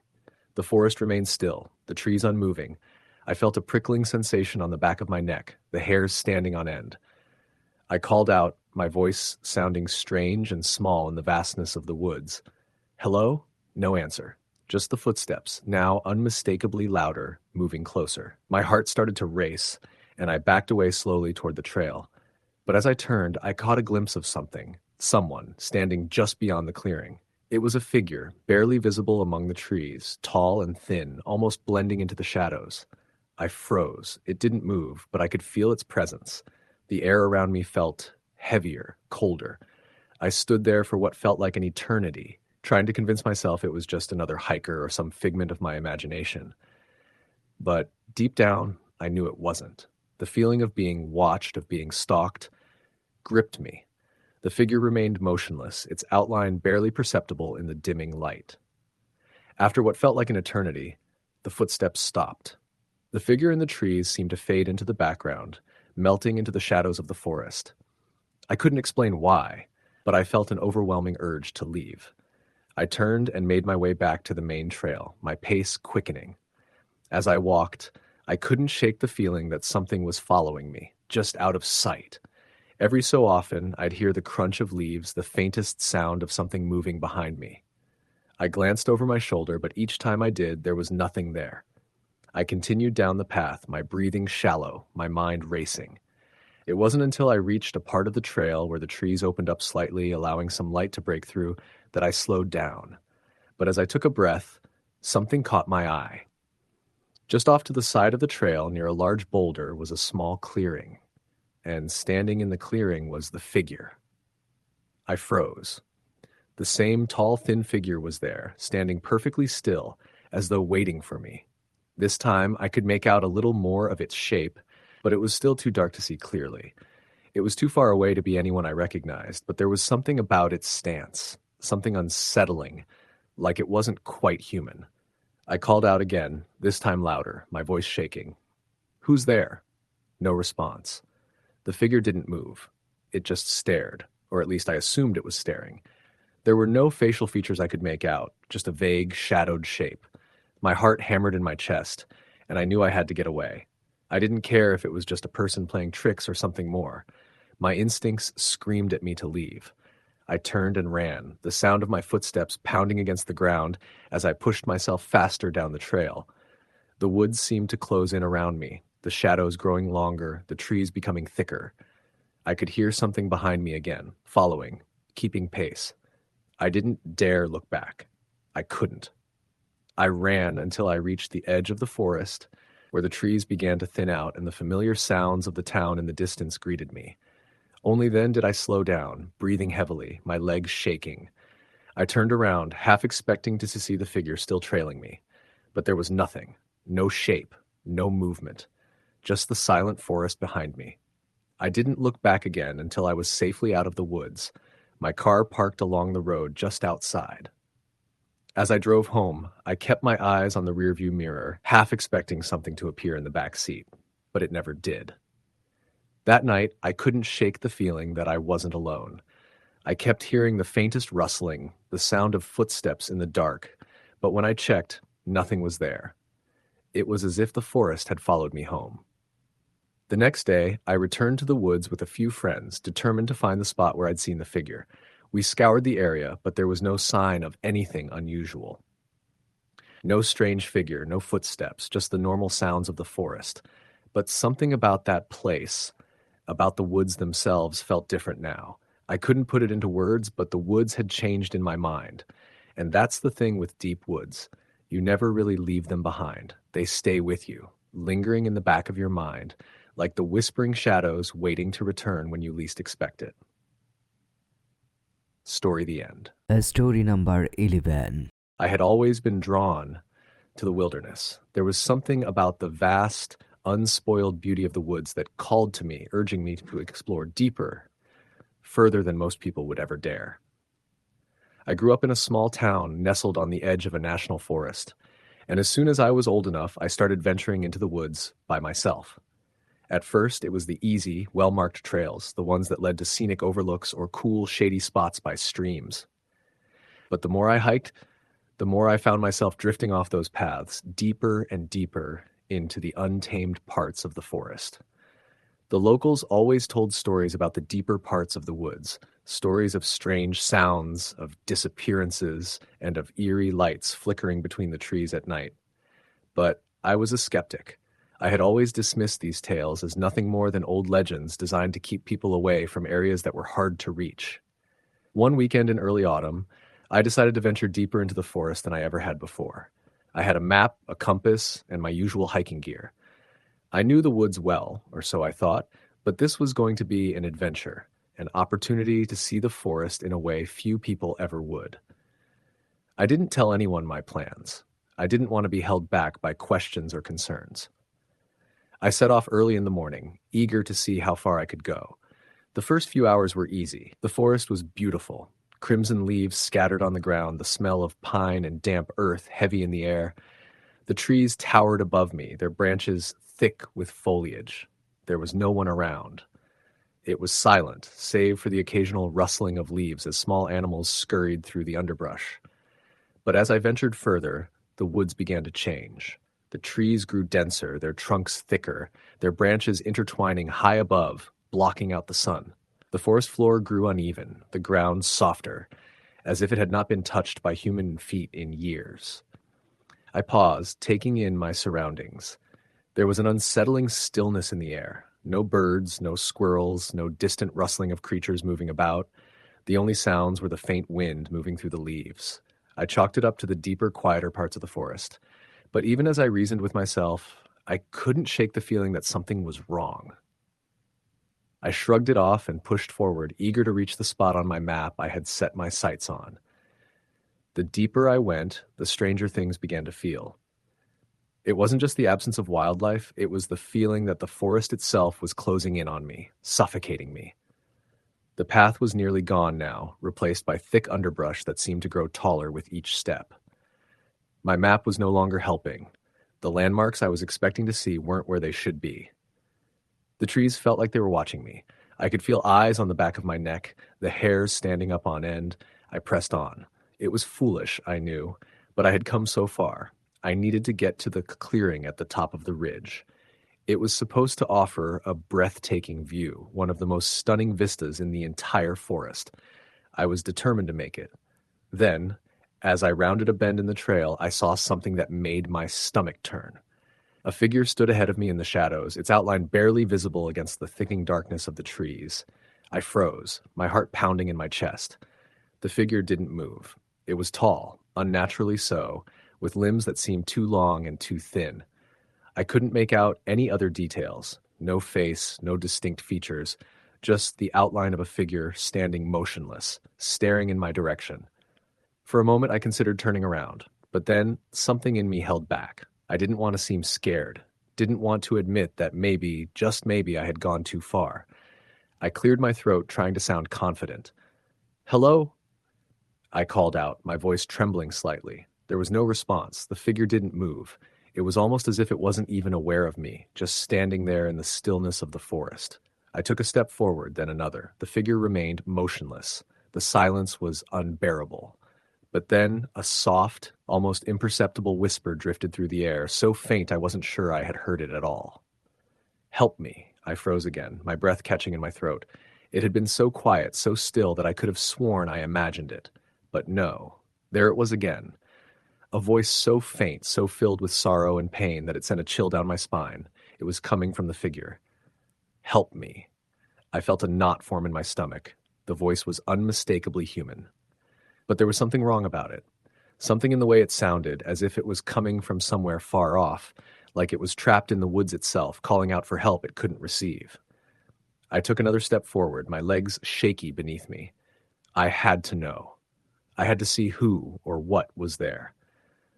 Speaker 2: The forest remained still, the trees unmoving. I felt a prickling sensation on the back of my neck, the hairs standing on end. I called out, my voice sounding strange and small in the vastness of the woods. Hello? No answer. Just the footsteps, now unmistakably louder, moving closer. My heart started to race, and I backed away slowly toward the trail. But as I turned, I caught a glimpse of someone, standing just beyond the clearing. It was a figure, barely visible among the trees, tall and thin, almost blending into the shadows. I froze. It didn't move, but I could feel its presence. The air around me felt heavier, colder. I stood there for what felt like an eternity, trying to convince myself it was just another hiker or some figment of my imagination. But deep down, I knew it wasn't. The feeling of being watched, of being stalked, gripped me. The figure remained motionless, its outline barely perceptible in the dimming light. After what felt like an eternity, the footsteps stopped. The figure in the trees seemed to fade into the background, melting into the shadows of the forest. I couldn't explain why, but I felt an overwhelming urge to leave. I turned and made my way back to the main trail, my pace quickening. As I walked, I couldn't shake the feeling that something was following me, just out of sight. Every so often, I'd hear the crunch of leaves, the faintest sound of something moving behind me. I glanced over my shoulder, but each time I did, there was nothing there. I continued down the path, my breathing shallow, my mind racing. It wasn't until I reached a part of the trail where the trees opened up slightly, allowing some light to break through, that I slowed down. But as I took a breath, something caught my eye. Just off to the side of the trail, near a large boulder, was a small clearing. And standing in the clearing was the figure. I froze. The same tall, thin figure was there, standing perfectly still, as though waiting for me. This time, I could make out a little more of its shape, but it was still too dark to see clearly. It was too far away to be anyone I recognized, but there was something about its stance, something unsettling, like it wasn't quite human. I called out again, this time louder, my voice shaking. "Who's there?" No response. The figure didn't move. It just stared, or at least I assumed it was staring. There were no facial features I could make out, just a vague, shadowed shape. My heart hammered in my chest, and I knew I had to get away. I didn't care if it was just a person playing tricks or something more. My instincts screamed at me to leave. I turned and ran, the sound of my footsteps pounding against the ground as I pushed myself faster down the trail. The woods seemed to close in around me, the shadows growing longer, the trees becoming thicker. I could hear something behind me again, following, keeping pace. I didn't dare look back. I couldn't. I ran until I reached the edge of the forest, where the trees began to thin out and the familiar sounds of the town in the distance greeted me. Only then did I slow down, breathing heavily, my legs shaking. I turned around, half expecting to see the figure still trailing me. But there was nothing, no shape, no movement, just the silent forest behind me. I didn't look back again until I was safely out of the woods, my car parked along the road just outside. As I drove home, I kept my eyes on the rearview mirror, half expecting something to appear in the back seat, but it never did. That night, I couldn't shake the feeling that I wasn't alone. I kept hearing the faintest rustling, the sound of footsteps in the dark, But when I checked, nothing was there. It was as if the forest had followed me home. The next day, I returned to the woods with a few friends, determined to find the spot where I'd seen the figure. We scoured the area, but there was no sign of anything unusual. No strange figure, no footsteps, just the normal sounds of the forest. But something about that place, about the woods themselves, felt different now. I couldn't put it into words, but the woods had changed in my mind. And that's the thing with deep woods. You never really leave them behind. They stay with you, lingering in the back of your mind, like the whispering shadows waiting to return when you least expect it. Story the end.
Speaker 1: Story number 11.
Speaker 2: I had always been drawn to the wilderness. There was something about the vast, unspoiled beauty of the woods that called to me, urging me to explore deeper, further than most people would ever dare. I grew up in a small town nestled on the edge of a national forest, and as soon as I was old enough, I started venturing into the woods by myself. At first, it was the easy, well-marked trails, the ones that led to scenic overlooks or cool, shady spots by streams. But the more I hiked, the more I found myself drifting off those paths, deeper and deeper into the untamed parts of the forest. The locals always told stories about the deeper parts of the woods, stories of strange sounds, of disappearances, and of eerie lights flickering between the trees at night. But I was a skeptic. I had always dismissed these tales as nothing more than old legends designed to keep people away from areas that were hard to reach. One weekend in early autumn, I decided to venture deeper into the forest than I ever had before. I had a map, a compass, and my usual hiking gear. I knew the woods well, or so I thought, but this was going to be an adventure, an opportunity to see the forest in a way few people ever would. I didn't tell anyone my plans. I didn't want to be held back by questions or concerns. I set off early in the morning, eager to see how far I could go. The first few hours were easy. The forest was beautiful. Crimson leaves scattered on the ground, the smell of pine and damp earth heavy in the air. The trees towered above me, their branches thick with foliage. There was no one around. It was silent, save for the occasional rustling of leaves as small animals scurried through the underbrush. But as I ventured further, the woods began to change. The trees grew denser, their trunks thicker, their branches intertwining high above, blocking out the sun. The forest floor grew uneven, the ground softer, as if it had not been touched by human feet in years. I paused, taking in my surroundings. There was an unsettling stillness in the air. No birds, no squirrels, no distant rustling of creatures moving about. The only sounds were the faint wind moving through the leaves. I chalked it up to the deeper, quieter parts of the forest. But even as I reasoned with myself, I couldn't shake the feeling that something was wrong. I shrugged it off and pushed forward, eager to reach the spot on my map I had set my sights on. The deeper I went, the stranger things began to feel. It wasn't just the absence of wildlife, it was the feeling that the forest itself was closing in on me, suffocating me. The path was nearly gone now, replaced by thick underbrush that seemed to grow taller with each step. My map was no longer helping. The landmarks I was expecting to see weren't where they should be. The trees felt like they were watching me. I could feel eyes on the back of my neck, the hairs standing up on end. I pressed on. It was foolish, I knew, but I had come so far. I needed to get to the clearing at the top of the ridge. It was supposed to offer a breathtaking view, one of the most stunning vistas in the entire forest. I was determined to make it. Then, as I rounded a bend in the trail, I saw something that made my stomach turn. A figure stood ahead of me in the shadows, its outline barely visible against the thickening darkness of the trees. I froze, my heart pounding in my chest. The figure didn't move. It was tall, unnaturally so, with limbs that seemed too long and too thin. I couldn't make out any other details. No face, no distinct features, just the outline of a figure standing motionless, staring in my direction. For a moment I considered turning around, but then something in me held back. I didn't want to seem scared, didn't want to admit that maybe, just maybe, I had gone too far. I cleared my throat, trying to sound confident. "Hello?" I called out, my voice trembling slightly. There was no response. The figure didn't move. It was almost as if it wasn't even aware of me, just standing there in the stillness of the forest. I took a step forward, then another. The figure remained motionless. The silence was unbearable. But then a soft, almost imperceptible whisper drifted through the air, so faint I wasn't sure I had heard it at all. Help me. I froze again, my breath catching in my throat. It had been so quiet, so still that I could have sworn I imagined it. But no. There it was again. A voice so faint, so filled with sorrow and pain that it sent a chill down my spine. It was coming from the figure. Help me. I felt a knot form in my stomach. The voice was unmistakably human. But there was something wrong about it. Something in the way it sounded, as if it was coming from somewhere far off, like it was trapped in the woods itself, calling out for help it couldn't receive. I took another step forward, my legs shaky beneath me. I had to know. I had to see who or what was there.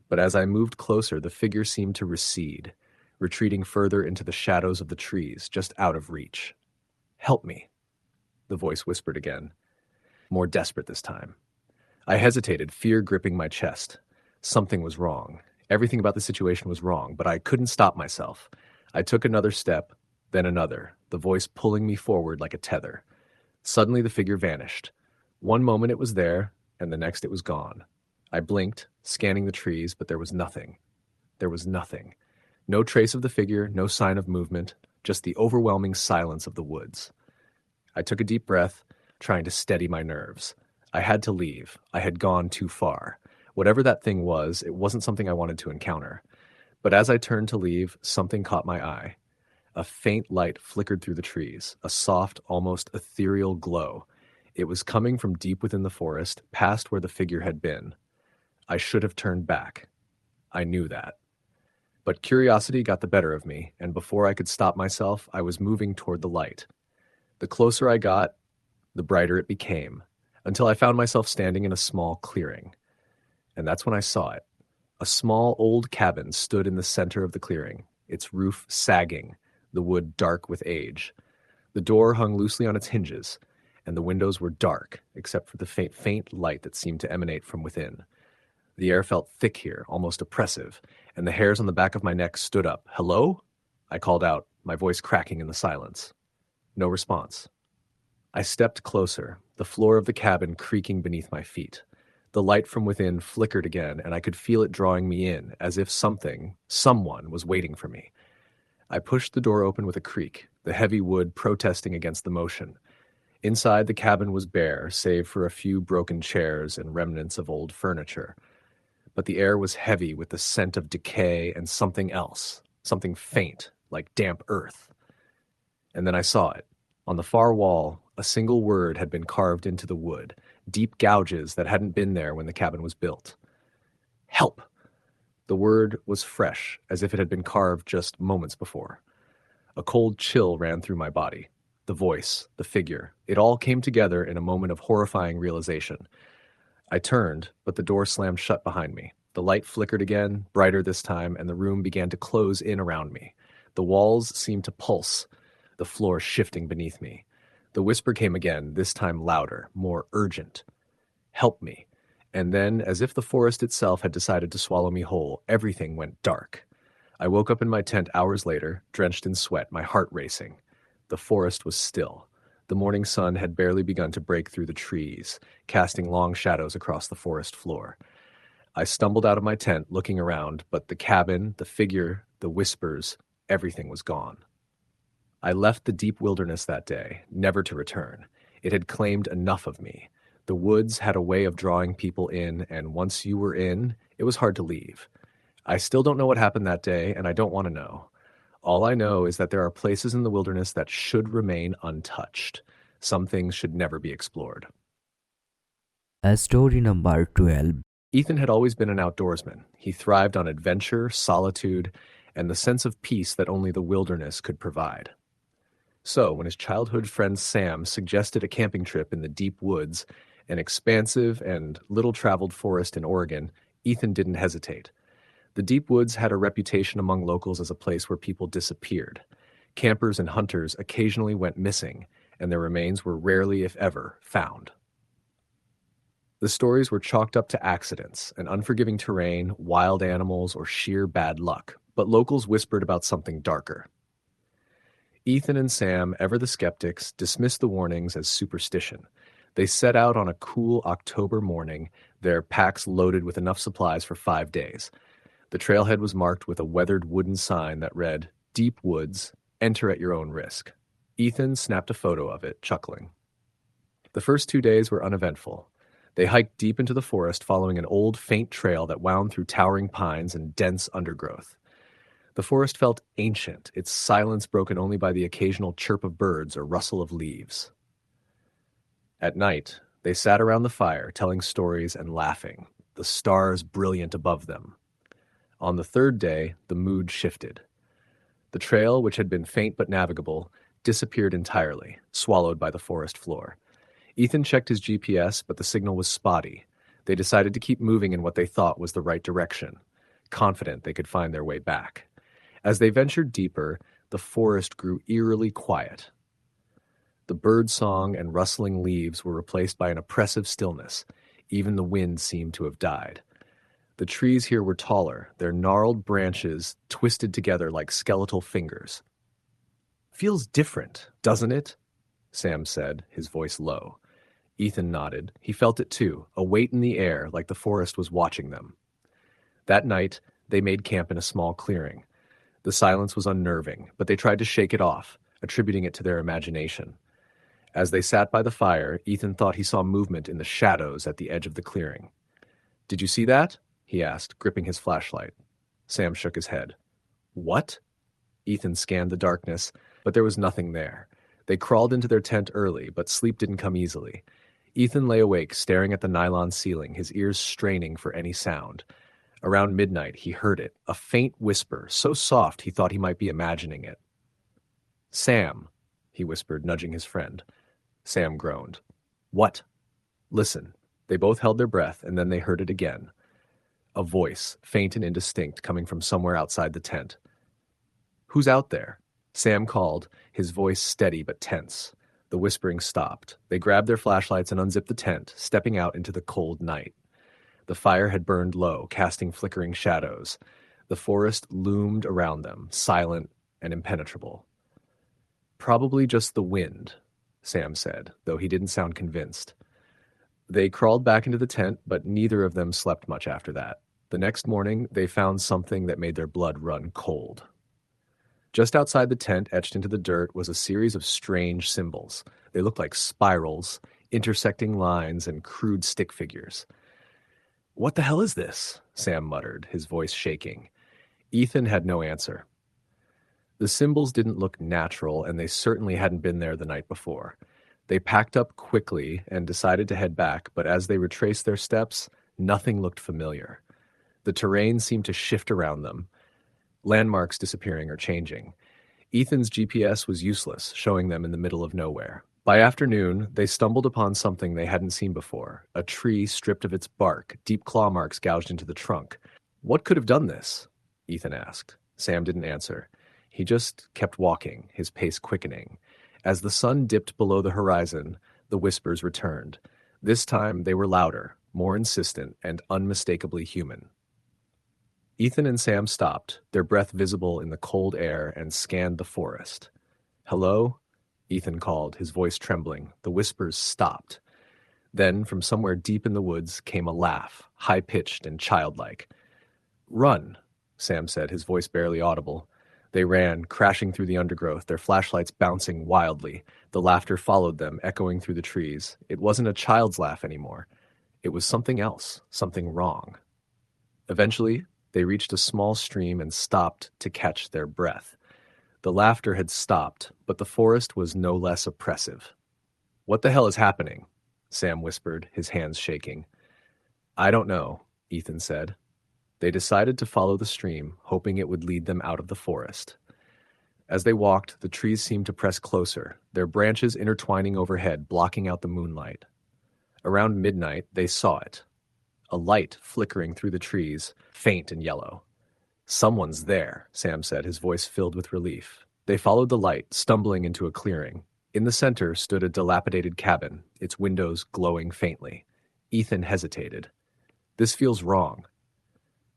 Speaker 2: But as I moved closer, the figure seemed to recede, retreating further into the shadows of the trees, just out of reach. Help me, the voice whispered again, more desperate this time. I hesitated, fear gripping my chest. Something was wrong. Everything about the situation was wrong, but I couldn't stop myself. I took another step, then another, the voice pulling me forward like a tether. Suddenly the figure vanished. One moment it was there, and the next it was gone. I blinked, scanning the trees, but there was nothing. There was nothing. No trace of the figure, no sign of movement, just the overwhelming silence of the woods. I took a deep breath, trying to steady my nerves. I had to leave. I had gone too far. Whatever that thing was, it wasn't something I wanted to encounter. But as I turned to leave, something caught my eye. A faint light flickered through the trees, a soft, almost ethereal glow. It was coming from deep within the forest, past where the figure had been. I should have turned back. I knew that. But curiosity got the better of me, and before I could stop myself, I was moving toward the light. The closer I got, the brighter it became, until I found myself standing in a small clearing. And that's when I saw it. A small old cabin stood in the center of the clearing, its roof sagging, the wood dark with age. The door hung loosely on its hinges, and the windows were dark, except for the faint light that seemed to emanate from within. The air felt thick here, almost oppressive, and the hairs on the back of my neck stood up. "Hello?" I called out, my voice cracking in the silence. No response. I stepped closer, the floor of the cabin creaking beneath my feet. The light from within flickered again, and I could feel it drawing me in, as if someone was waiting for me. I pushed the door open with a creak, the heavy wood protesting against the motion. Inside, the cabin was bare, save for a few broken chairs and remnants of old furniture. But the air was heavy with the scent of decay and something else, something faint, like damp earth. And then I saw it. On the far wall, a single word had been carved into the wood, deep gouges that hadn't been there when the cabin was built. Help! The word was fresh, as if it had been carved just moments before. A cold chill ran through my body. The voice, the figure, it all came together in a moment of horrifying realization. I turned, but the door slammed shut behind me. The light flickered again, brighter this time, and the room began to close in around me. The walls seemed to pulse, the floor shifting beneath me. The whisper came again, this time louder, more urgent. Help me. And then, as if the forest itself had decided to swallow me whole, everything went dark. I woke up in my tent hours later, drenched in sweat, my heart racing. The forest was still. The morning sun had barely begun to break through the trees, casting long shadows across the forest floor. I stumbled out of my tent, looking around, but the cabin, the figure, the whispers, everything was gone. I left the deep wilderness that day, never to return. It had claimed enough of me. The woods had a way of drawing people in, and once you were in, it was hard to leave. I still don't know what happened that day, and I don't want to know. All I know is that there are places in the wilderness that should remain untouched. Some things should never be explored.
Speaker 1: Story number 12.
Speaker 2: Ethan had always been an outdoorsman. He thrived on adventure, solitude, and the sense of peace that only the wilderness could provide. So, when his childhood friend Sam suggested a camping trip in the deep woods, an expansive and little-traveled forest in Oregon, Ethan didn't hesitate. The deep woods had a reputation among locals as a place where people disappeared. Campers and hunters occasionally went missing, and their remains were rarely, if ever, found. The stories were chalked up to accidents, an unforgiving terrain, wild animals, or sheer bad luck, but locals whispered about something darker. Ethan and Sam, ever the skeptics, dismissed the warnings as superstition. They set out on a cool October morning, their packs loaded with enough supplies for 5 days. The trailhead was marked with a weathered wooden sign that read, "Deep Woods, enter at your own risk." Ethan snapped a photo of it, chuckling. The first 2 days were uneventful. They hiked deep into the forest following an old, faint trail that wound through towering pines and dense undergrowth. The forest felt ancient, its silence broken only by the occasional chirp of birds or rustle of leaves. At night, they sat around the fire, telling stories and laughing, the stars brilliant above them. On the third day, the mood shifted. The trail, which had been faint but navigable, disappeared entirely, swallowed by the forest floor. Ethan checked his GPS, but the signal was spotty. They decided to keep moving in what they thought was the right direction, confident they could find their way back. As they ventured deeper, the forest grew eerily quiet. The bird song and rustling leaves were replaced by an oppressive stillness. Even the wind seemed to have died. The trees here were taller, their gnarled branches twisted together like skeletal fingers. "Feels different, doesn't it?" Sam said, his voice low. Ethan nodded. He felt it too, a weight in the air, like the forest was watching them. That night, they made camp in a small clearing. The silence was unnerving, but they tried to shake it off, attributing it to their imagination. As they sat by the fire, Ethan thought he saw movement in the shadows at the edge of the clearing. "Did you see that?" he asked, gripping his flashlight. Sam shook his head. "What?" Ethan scanned the darkness, but there was nothing there. They crawled into their tent early, but sleep didn't come easily. Ethan lay awake, staring at the nylon ceiling, his ears straining for any sound. Around midnight, he heard it, a faint whisper, so soft he thought he might be imagining it. "Sam," he whispered, nudging his friend. Sam groaned. "What?" "Listen." They both held their breath, and then they heard it again. A voice, faint and indistinct, coming from somewhere outside the tent. "Who's out there?" Sam called, his voice steady but tense. The whispering stopped. They grabbed their flashlights and unzipped the tent, stepping out into the cold night. The fire had burned low, casting flickering shadows. The forest loomed around them, silent and impenetrable. "Probably just the wind," Sam said, though he didn't sound convinced. They crawled back into the tent, but neither of them slept much after that. The next morning, they found something that made their blood run cold. Just outside the tent, etched into the dirt, was a series of strange symbols. They looked like spirals, intersecting lines, and crude stick figures. "What the hell is this?" Sam muttered, his voice shaking. Ethan had no answer. The symbols didn't look natural, and they certainly hadn't been there the night before. They packed up quickly and decided to head back, but as they retraced their steps, nothing looked familiar. The terrain seemed to shift around them, landmarks disappearing or changing. Ethan's GPS was useless, showing them in the middle of nowhere. By afternoon, they stumbled upon something they hadn't seen before, a tree stripped of its bark, deep claw marks gouged into the trunk. "What could have done this?" Ethan asked. Sam didn't answer. He just kept walking, his pace quickening. As the sun dipped below the horizon, the whispers returned. This time they were louder, more insistent, and unmistakably human. Ethan and Sam stopped, their breath visible in the cold air, and scanned the forest. "Hello?" Ethan called, his voice trembling. The whispers stopped. Then, from somewhere deep in the woods, came a laugh, high-pitched and childlike. "Run," Sam said, his voice barely audible. They ran, crashing through the undergrowth, their flashlights bouncing wildly. The laughter followed them, echoing through the trees. It wasn't a child's laugh anymore. It was something else, something wrong. Eventually, they reached a small stream and stopped to catch their breath. The laughter had stopped, but the forest was no less oppressive. "What the hell is happening?" Sam whispered, his hands shaking. "I don't know," Ethan said. They decided to follow the stream, hoping it would lead them out of the forest. As they walked, the trees seemed to press closer, their branches intertwining overhead, blocking out the moonlight. Around midnight, they saw it. A light flickering through the trees, faint and yellow. "Someone's there," Sam said, his voice filled with relief. They followed the light, stumbling into a clearing. In the center stood a dilapidated cabin, its windows glowing faintly. Ethan hesitated. "This feels wrong."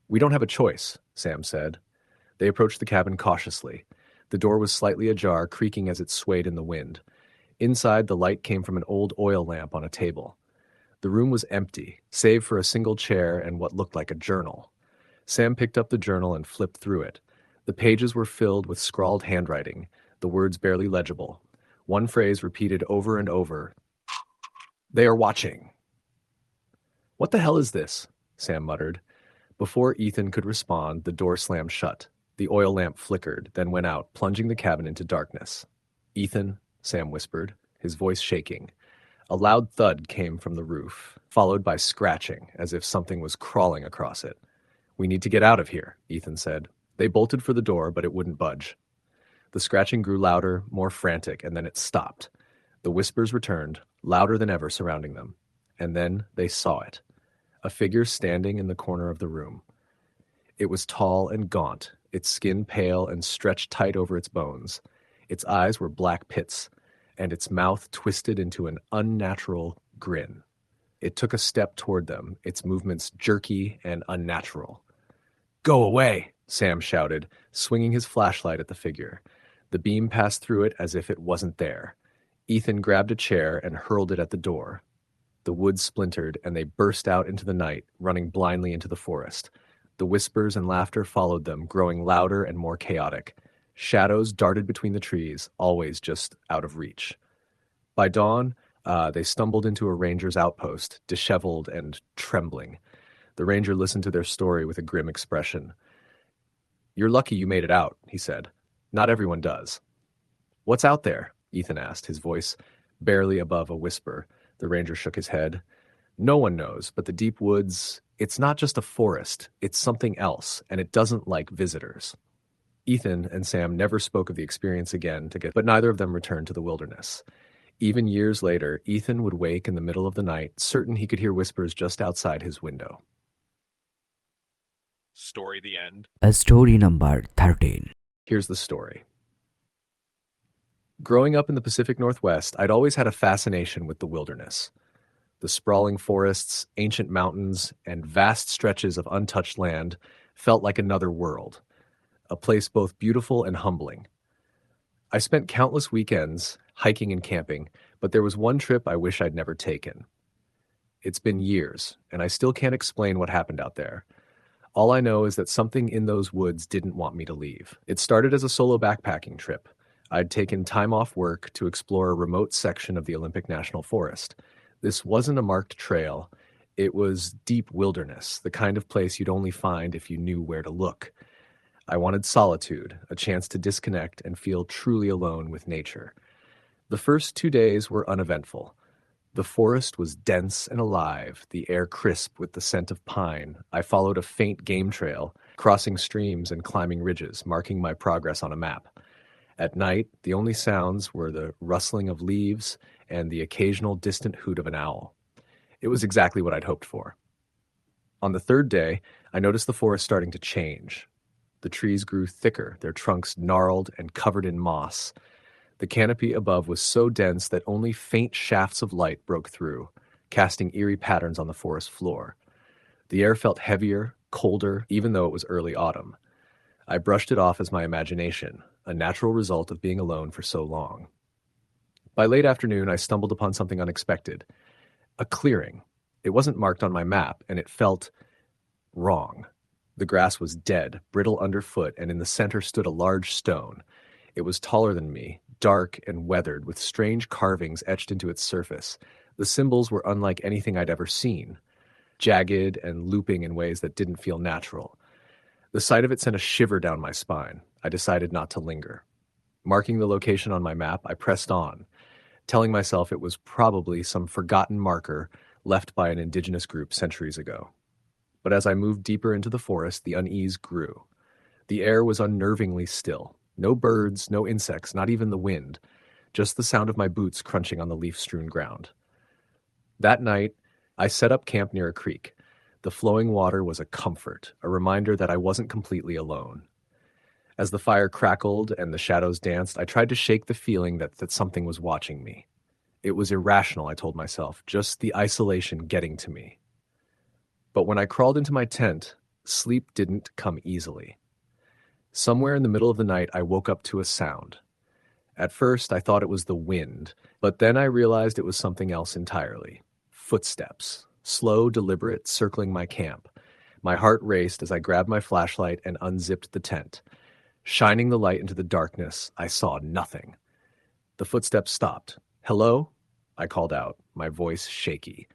Speaker 2: "We don't have a choice," Sam said. They approached the cabin cautiously. The door was slightly ajar, creaking as it swayed in the wind. Inside, the light came from an old oil lamp on a table. The room was empty, save for a single chair and what looked like a journal. Sam picked up the journal and flipped through it. The pages were filled with scrawled handwriting, the words barely legible. One phrase repeated over and over. "They are watching." "What the hell is this?" Sam muttered. Before Ethan could respond, the door slammed shut. The oil lamp flickered, then went out, plunging the cabin into darkness. "Ethan," Sam whispered, his voice shaking. A loud thud came from the roof, followed by scratching, as if something was crawling across it. "We need to get out of here," Ethan said. They bolted for the door, but it wouldn't budge. The scratching grew louder, more frantic, and then it stopped. The whispers returned, louder than ever, surrounding them. And then they saw it. A figure standing in the corner of the room. It was tall and gaunt, its skin pale and stretched tight over its bones. Its eyes were black pits, and its mouth twisted into an unnatural grin. It took a step toward them, its movements jerky and unnatural. "Go away!" Sam shouted, swinging his flashlight at the figure. The beam passed through it as if it wasn't there. Ethan grabbed a chair and hurled it at the door. The wood splintered, and they burst out into the night, running blindly into the forest. The whispers and laughter followed them, growing louder and more chaotic. Shadows darted between the trees, always just out of reach. By dawn, they stumbled into a ranger's outpost, disheveled and trembling. The ranger listened to their story with a grim expression. "You're lucky you made it out," he said. "Not everyone does." "What's out there?" Ethan asked, his voice barely above a whisper. The ranger shook his head. "No one knows, but the deep woods, it's not just a forest, it's something else, and it doesn't like visitors." Ethan and Sam never spoke of the experience again, but neither of them returned to the wilderness. Even years later, Ethan would wake in the middle of the night, certain he could hear whispers just outside his window.
Speaker 3: Story the end.
Speaker 1: Story number 13.
Speaker 2: Here's the story. Growing up in the Pacific Northwest, I'd always had a fascination with the wilderness. The sprawling forests, ancient mountains, and vast stretches of untouched land felt like another world, a place both beautiful and humbling. I spent countless weekends hiking and camping, but there was one trip I wish I'd never taken. It's been years, and I still can't explain what happened out there. All I know is that something in those woods didn't want me to leave. It started as a solo backpacking trip. I'd taken time off work to explore a remote section of the Olympic National Forest. This wasn't a marked trail. It was deep wilderness, the kind of place you'd only find if you knew where to look. I wanted solitude, a chance to disconnect and feel truly alone with nature. The first 2 days were uneventful. The forest was dense and alive, the air crisp with the scent of pine. I followed a faint game trail, crossing streams and climbing ridges, marking my progress on a map. At night, the only sounds were the rustling of leaves and the occasional distant hoot of an owl. It was exactly what I'd hoped for. On the third day, I noticed the forest starting to change. The trees grew thicker, their trunks gnarled and covered in moss. The canopy above was so dense that only faint shafts of light broke through, casting eerie patterns on the forest floor. The air felt heavier, colder, even though it was early autumn. I brushed it off as my imagination, a natural result of being alone for so long. By late afternoon, I stumbled upon something unexpected. A clearing. It wasn't marked on my map, and it felt wrong. The grass was dead, brittle underfoot, and in the center stood a large stone. It was taller than me, dark and weathered, with strange carvings etched into its surface. The symbols were unlike anything I'd ever seen, jagged and looping in ways that didn't feel natural. The sight of it sent a shiver down my spine. I decided not to linger. Marking the location on my map, I pressed on, telling myself it was probably some forgotten marker left by an indigenous group centuries ago. But as I moved deeper into the forest, the unease grew. The air was unnervingly still. No birds, no insects, not even the wind, just the sound of my boots crunching on the leaf-strewn ground. That night, I set up camp near a creek. The flowing water was a comfort, a reminder that I wasn't completely alone. As the fire crackled and the shadows danced, I tried to shake the feeling that something was watching me. It was irrational, I told myself, just the isolation getting to me. But when I crawled into my tent, sleep didn't come easily. Somewhere in the middle of the night, I woke up to a sound. At first, I thought it was the wind, but then I realized it was something else entirely. Footsteps, slow, deliberate, circling my camp. My heart raced as I grabbed my flashlight and unzipped the tent. Shining the light into the darkness, I saw nothing. The footsteps stopped. "Hello?" I called out, my voice shaky.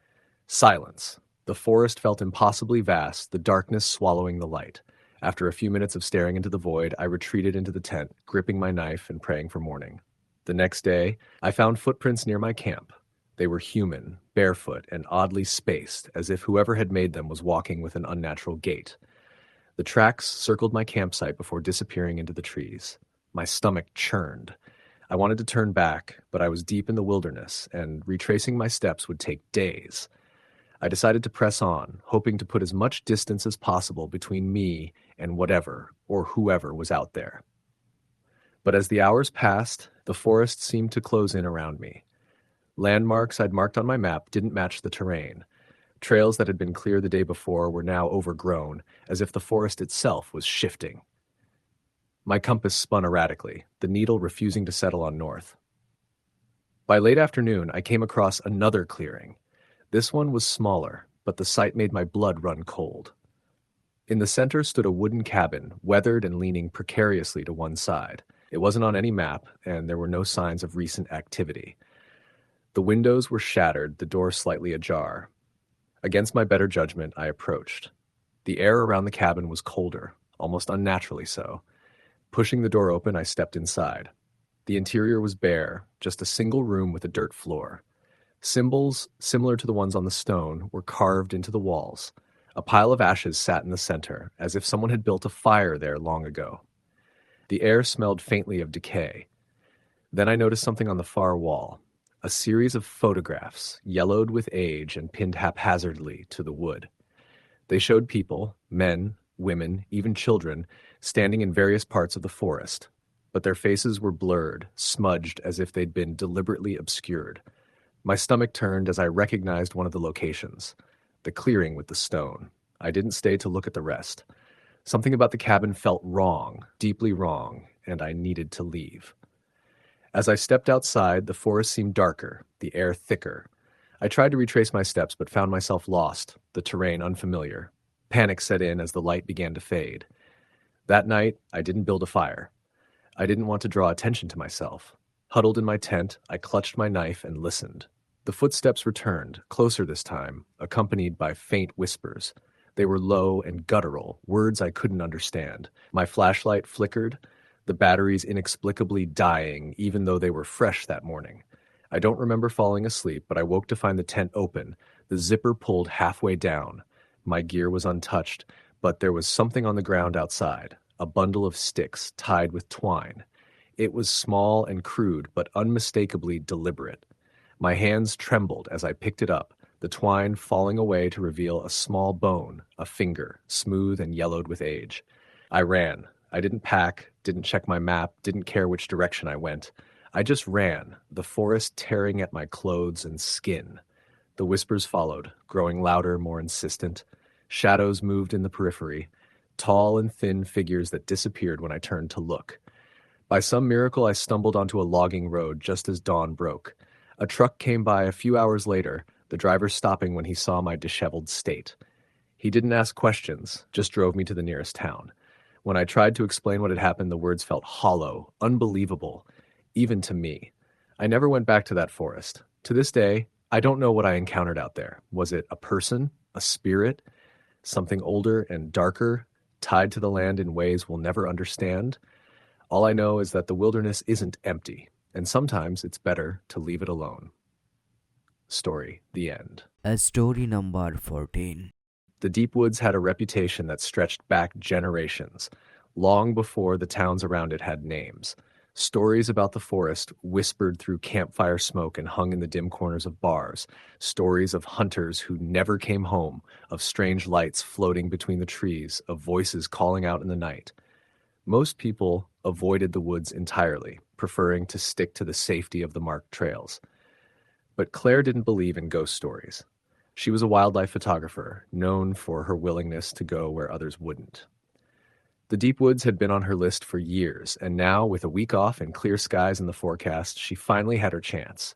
Speaker 2: Silence. The forest felt impossibly vast, the darkness swallowing the light. After a few minutes of staring into the void, I retreated into the tent, gripping my knife and praying for morning. The next day, I found footprints near my camp. They were human, barefoot, and oddly spaced, as if whoever had made them was walking with an unnatural gait. The tracks circled my campsite before disappearing into the trees. My stomach churned. I wanted to turn back, but I was deep in the wilderness, and retracing my steps would take days. I decided to press on, hoping to put as much distance as possible between me and whatever or whoever was out there. But as the hours passed, the forest seemed to close in around me. Landmarks I'd marked on my map didn't match the terrain. Trails that had been clear the day before were now overgrown, as if the forest itself was shifting. My compass spun erratically, the needle refusing to settle on north. By late afternoon, I came across another clearing. This one was smaller, but the sight made my blood run cold. In the center stood a wooden cabin, weathered and leaning precariously to one side. It wasn't on any map, and there were no signs of recent activity. The windows were shattered, the door slightly ajar. Against my better judgment, I approached. The air around the cabin was colder, almost unnaturally so. Pushing the door open, I stepped inside. The interior was bare, just a single room with a dirt floor. Symbols, similar to the ones on the stone, were carved into the walls. A pile of ashes sat in the center, as if someone had built a fire there long ago. The air smelled faintly of decay. Then I noticed something on the far wall. A series of photographs, yellowed with age and pinned haphazardly to the wood. They showed people, men, women, even children, standing in various parts of the forest, but their faces were blurred, smudged as if they'd been deliberately obscured. My stomach turned as I recognized one of the locations, the clearing with the stone. I didn't stay to look at the rest. Something about the cabin felt wrong, deeply wrong, and I needed to leave. As I stepped outside, the forest seemed darker, the air thicker. I tried to retrace my steps but found myself lost, the terrain unfamiliar. Panic set in as the light began to fade. That night, I didn't build a fire. I didn't want to draw attention to myself. Huddled in my tent, I clutched my knife and listened. The footsteps returned, closer this time, accompanied by faint whispers. They were low and guttural, words I couldn't understand. My flashlight flickered, the batteries inexplicably dying, even though they were fresh that morning. I don't remember falling asleep, but I woke to find the tent open, the zipper pulled halfway down. My gear was untouched, but there was something on the ground outside, a bundle of sticks tied with twine. It was small and crude, but unmistakably deliberate. My hands trembled as I picked it up, the twine falling away to reveal a small bone, a finger, smooth and yellowed with age. I ran. I didn't pack, didn't check my map, didn't care which direction I went. I just ran, the forest tearing at my clothes and skin. The whispers followed, growing louder, more insistent. Shadows moved in the periphery, tall and thin figures that disappeared when I turned to look. By some miracle, I stumbled onto a logging road just as dawn broke. A truck came by a few hours later, the driver stopping when he saw my disheveled state. He didn't ask questions, just drove me to the nearest town. When I tried to explain what had happened, the words felt hollow, unbelievable, even to me. I never went back to that forest. To this day, I don't know what I encountered out there. Was it a person, a spirit, something older and darker, tied to the land in ways we'll never understand? All I know is that the wilderness isn't empty, and sometimes it's better to leave it alone. Story, the end.
Speaker 1: Story number 14.
Speaker 2: The deep woods had a reputation that stretched back generations, long before the towns around it had names. Stories about the forest whispered through campfire smoke and hung in the dim corners of bars. Stories of hunters who never came home, of strange lights floating between the trees, of voices calling out in the night. Most people avoided the woods entirely, preferring to stick to the safety of the marked trails. But Claire didn't believe in ghost stories. She was a wildlife photographer, known for her willingness to go where others wouldn't. The deep woods had been on her list for years, and now, with a week off and clear skies in the forecast, she finally had her chance.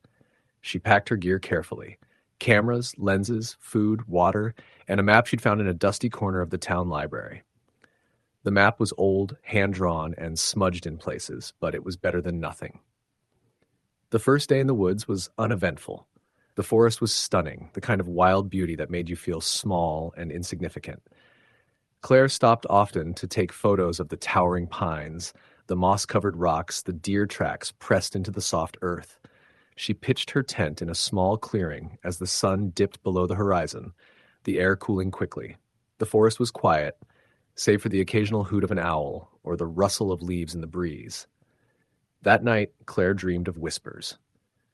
Speaker 2: She packed her gear carefully, Cameras, lenses, food, water, and a map she'd found in a dusty corner of the town library. The map was old, hand-drawn, and smudged in places, but it was better than nothing. The first day in the woods was uneventful. The forest was stunning, the kind of wild beauty that made you feel small and insignificant. Claire stopped often to take photos of the towering pines, the moss-covered rocks, the deer tracks pressed into the soft earth. She pitched her tent in a small clearing as the sun dipped below the horizon, the air cooling quickly. The forest was quiet, save for the occasional hoot of an owl or the rustle of leaves in the breeze. That night, Claire dreamed of whispers.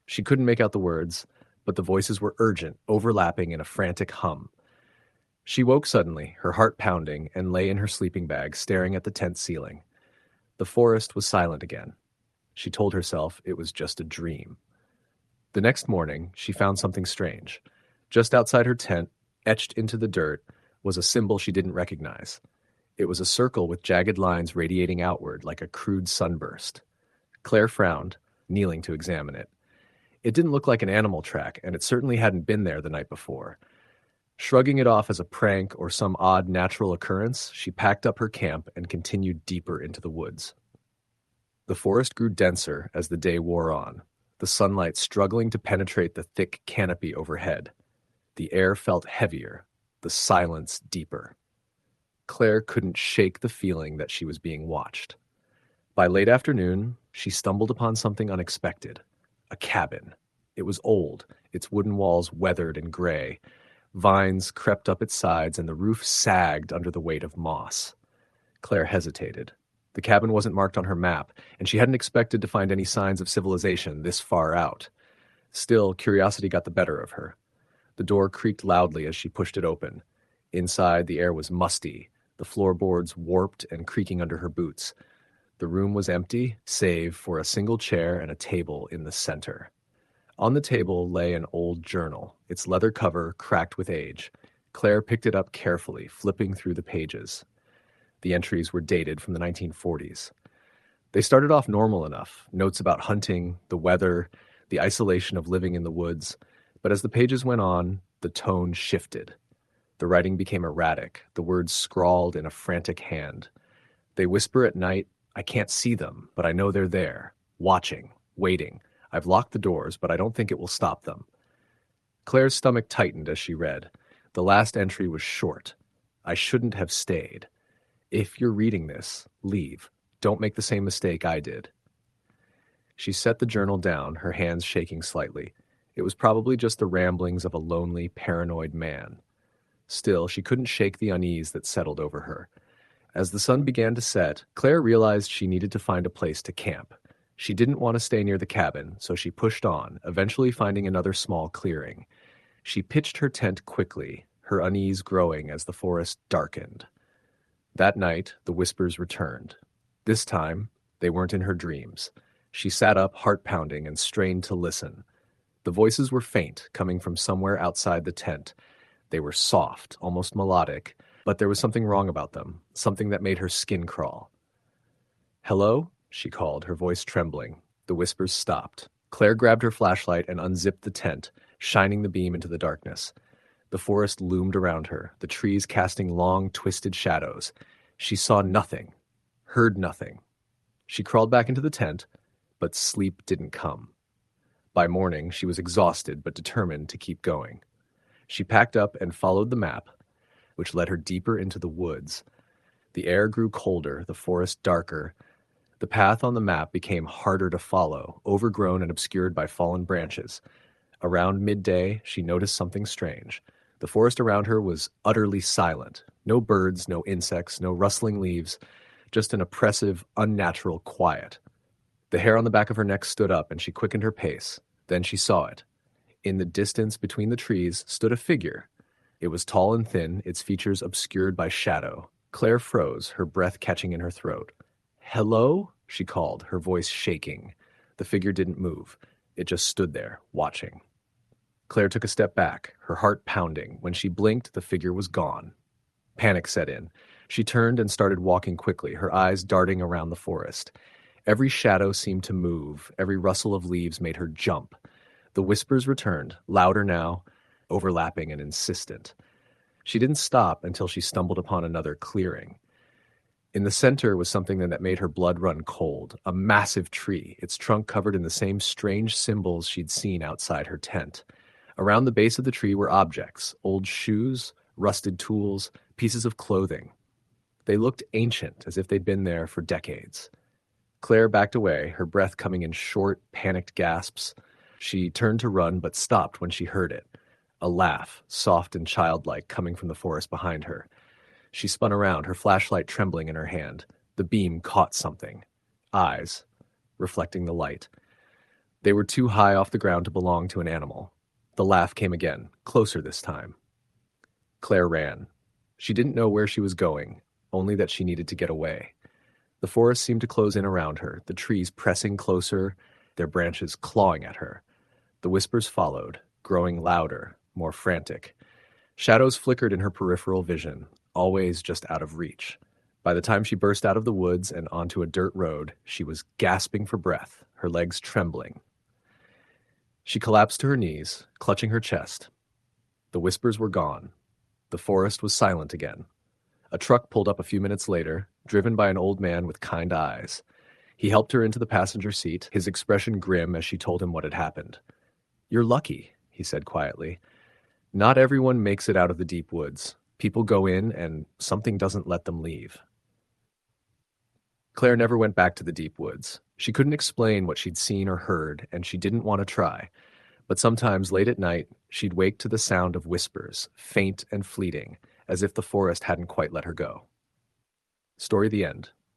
Speaker 2: She couldn't make out the words, but the voices were urgent, overlapping in a frantic hum. She woke suddenly, her heart pounding, and lay in her sleeping bag, staring at the tent ceiling. The forest was silent again. She told herself it was just a dream. The next morning, she found something strange. Just outside her tent, etched into the dirt, was a symbol she didn't recognize. It was a circle with jagged lines radiating outward like a crude sunburst. Claire frowned, kneeling to examine it. It didn't look like an animal track, and it certainly hadn't been there the night before. Shrugging it off as a prank or some odd natural occurrence, she packed up her camp and continued deeper into the woods. The forest grew denser as the day wore on, the sunlight struggling to penetrate the thick canopy overhead. The air felt heavier, the silence deeper. Claire couldn't shake the feeling that she was being watched. By late afternoon, she stumbled upon something unexpected. A cabin. It was old, its wooden walls weathered and gray. Vines crept up its sides, and the roof sagged under the weight of moss. Claire hesitated. The cabin wasn't marked on her map, and she hadn't expected to find any signs of civilization this far out. Still, curiosity got the better of her. The door creaked loudly as she pushed it open. Inside, the air was musty, the floorboards warped and creaking under her boots. The room was empty, save for a single chair and a table in the center. On the table lay an old journal, its leather cover cracked with age. Claire picked it up carefully, flipping through the pages. The entries were dated from the 1940s. They started off normal enough, notes about hunting, the weather, the isolation of living in the woods. But as the pages went on, the tone shifted. The writing became erratic, the words scrawled in a frantic hand. They whisper at night, "I can't see them, but I know they're there, watching, waiting. I've locked the doors, but I don't think it will stop them." Claire's stomach tightened as she read. The last entry was short. "I shouldn't have stayed. If you're reading this, leave. Don't make the same mistake I did." She set the journal down, her hands shaking slightly. It was probably just the ramblings of a lonely, paranoid man. Still, she couldn't shake the unease that settled over her. As the sun began to set, Claire realized she needed to find a place to camp. She didn't want to stay near the cabin, so she pushed on, eventually finding another small clearing. She pitched her tent quickly, her unease growing as the forest darkened. That night, the whispers returned. This time, they weren't in her dreams. She sat up, heart pounding, and strained to listen. The voices were faint, coming from somewhere outside the tent. They were soft, almost melodic, but there was something wrong about them, something that made her skin crawl. "Hello?" she called, her voice trembling. The whispers stopped. Claire grabbed her flashlight and unzipped the tent, shining the beam into the darkness. The forest loomed around her, the trees casting long, twisted shadows. She saw nothing, heard nothing. She crawled back into the tent, but sleep didn't come. By morning, she was exhausted but determined to keep going. She packed up and followed the map, which led her deeper into the woods. The air grew colder, the forest darker. The path on the map became harder to follow, overgrown and obscured by fallen branches. Around midday, she noticed something strange. The forest around her was utterly silent. No birds, no insects, no rustling leaves, just an oppressive, unnatural quiet. The hair on the back of her neck stood up, and she quickened her pace. Then she saw it. In the distance between the trees stood a figure. It was tall and thin, its features obscured by shadow. Claire froze, her breath catching in her throat. "Hello?" she called, her voice shaking. The figure didn't move. It just stood there, watching. Claire took a step back, her heart pounding. When she blinked, the figure was gone. Panic set in. She turned and started walking quickly, her eyes darting around the forest. Every shadow seemed to move, every rustle of leaves made her jump. The whispers returned, louder now. overlapping and insistent. She didn't stop until she stumbled upon another clearing. In the center was something that made her blood run cold, a massive tree, its trunk covered in the same strange symbols she'd seen outside her tent. Around the base of the tree were objects, old shoes, rusted tools, pieces of clothing. They looked ancient, as if they'd been there for decades. Claire backed away, her breath coming in short, panicked gasps. She turned to run, but stopped when she heard it. A laugh, soft and childlike, coming from the forest behind her. She spun around, her flashlight trembling in her hand. The beam caught something. Eyes, reflecting the light. They were too high off the ground to belong to an animal. The laugh came again, closer this time. Claire ran. She didn't know where she was going, only that she needed to get away. The forest seemed to close in around her, the trees pressing closer, their branches clawing at her. The whispers followed, growing louder, more frantic. Shadows flickered in her peripheral vision, always just out of reach. By the time she burst out of the woods and onto a dirt road, she was gasping for breath, her legs trembling. She collapsed to her knees, clutching her chest. The whispers were gone. The forest was silent again. A truck pulled up a few minutes later, driven by an old man with kind eyes. He helped her into the passenger seat, his expression grim as she told him what had happened. "You're lucky," he said quietly. "Not everyone makes it out of the deep woods. People go in and something doesn't let them leave." Claire never went back to the deep woods. She couldn't explain what she'd seen or heard, and she didn't want to try. But sometimes, late at night, she'd wake to the sound of whispers, faint and fleeting, as if the forest hadn't quite let her go. Story the end.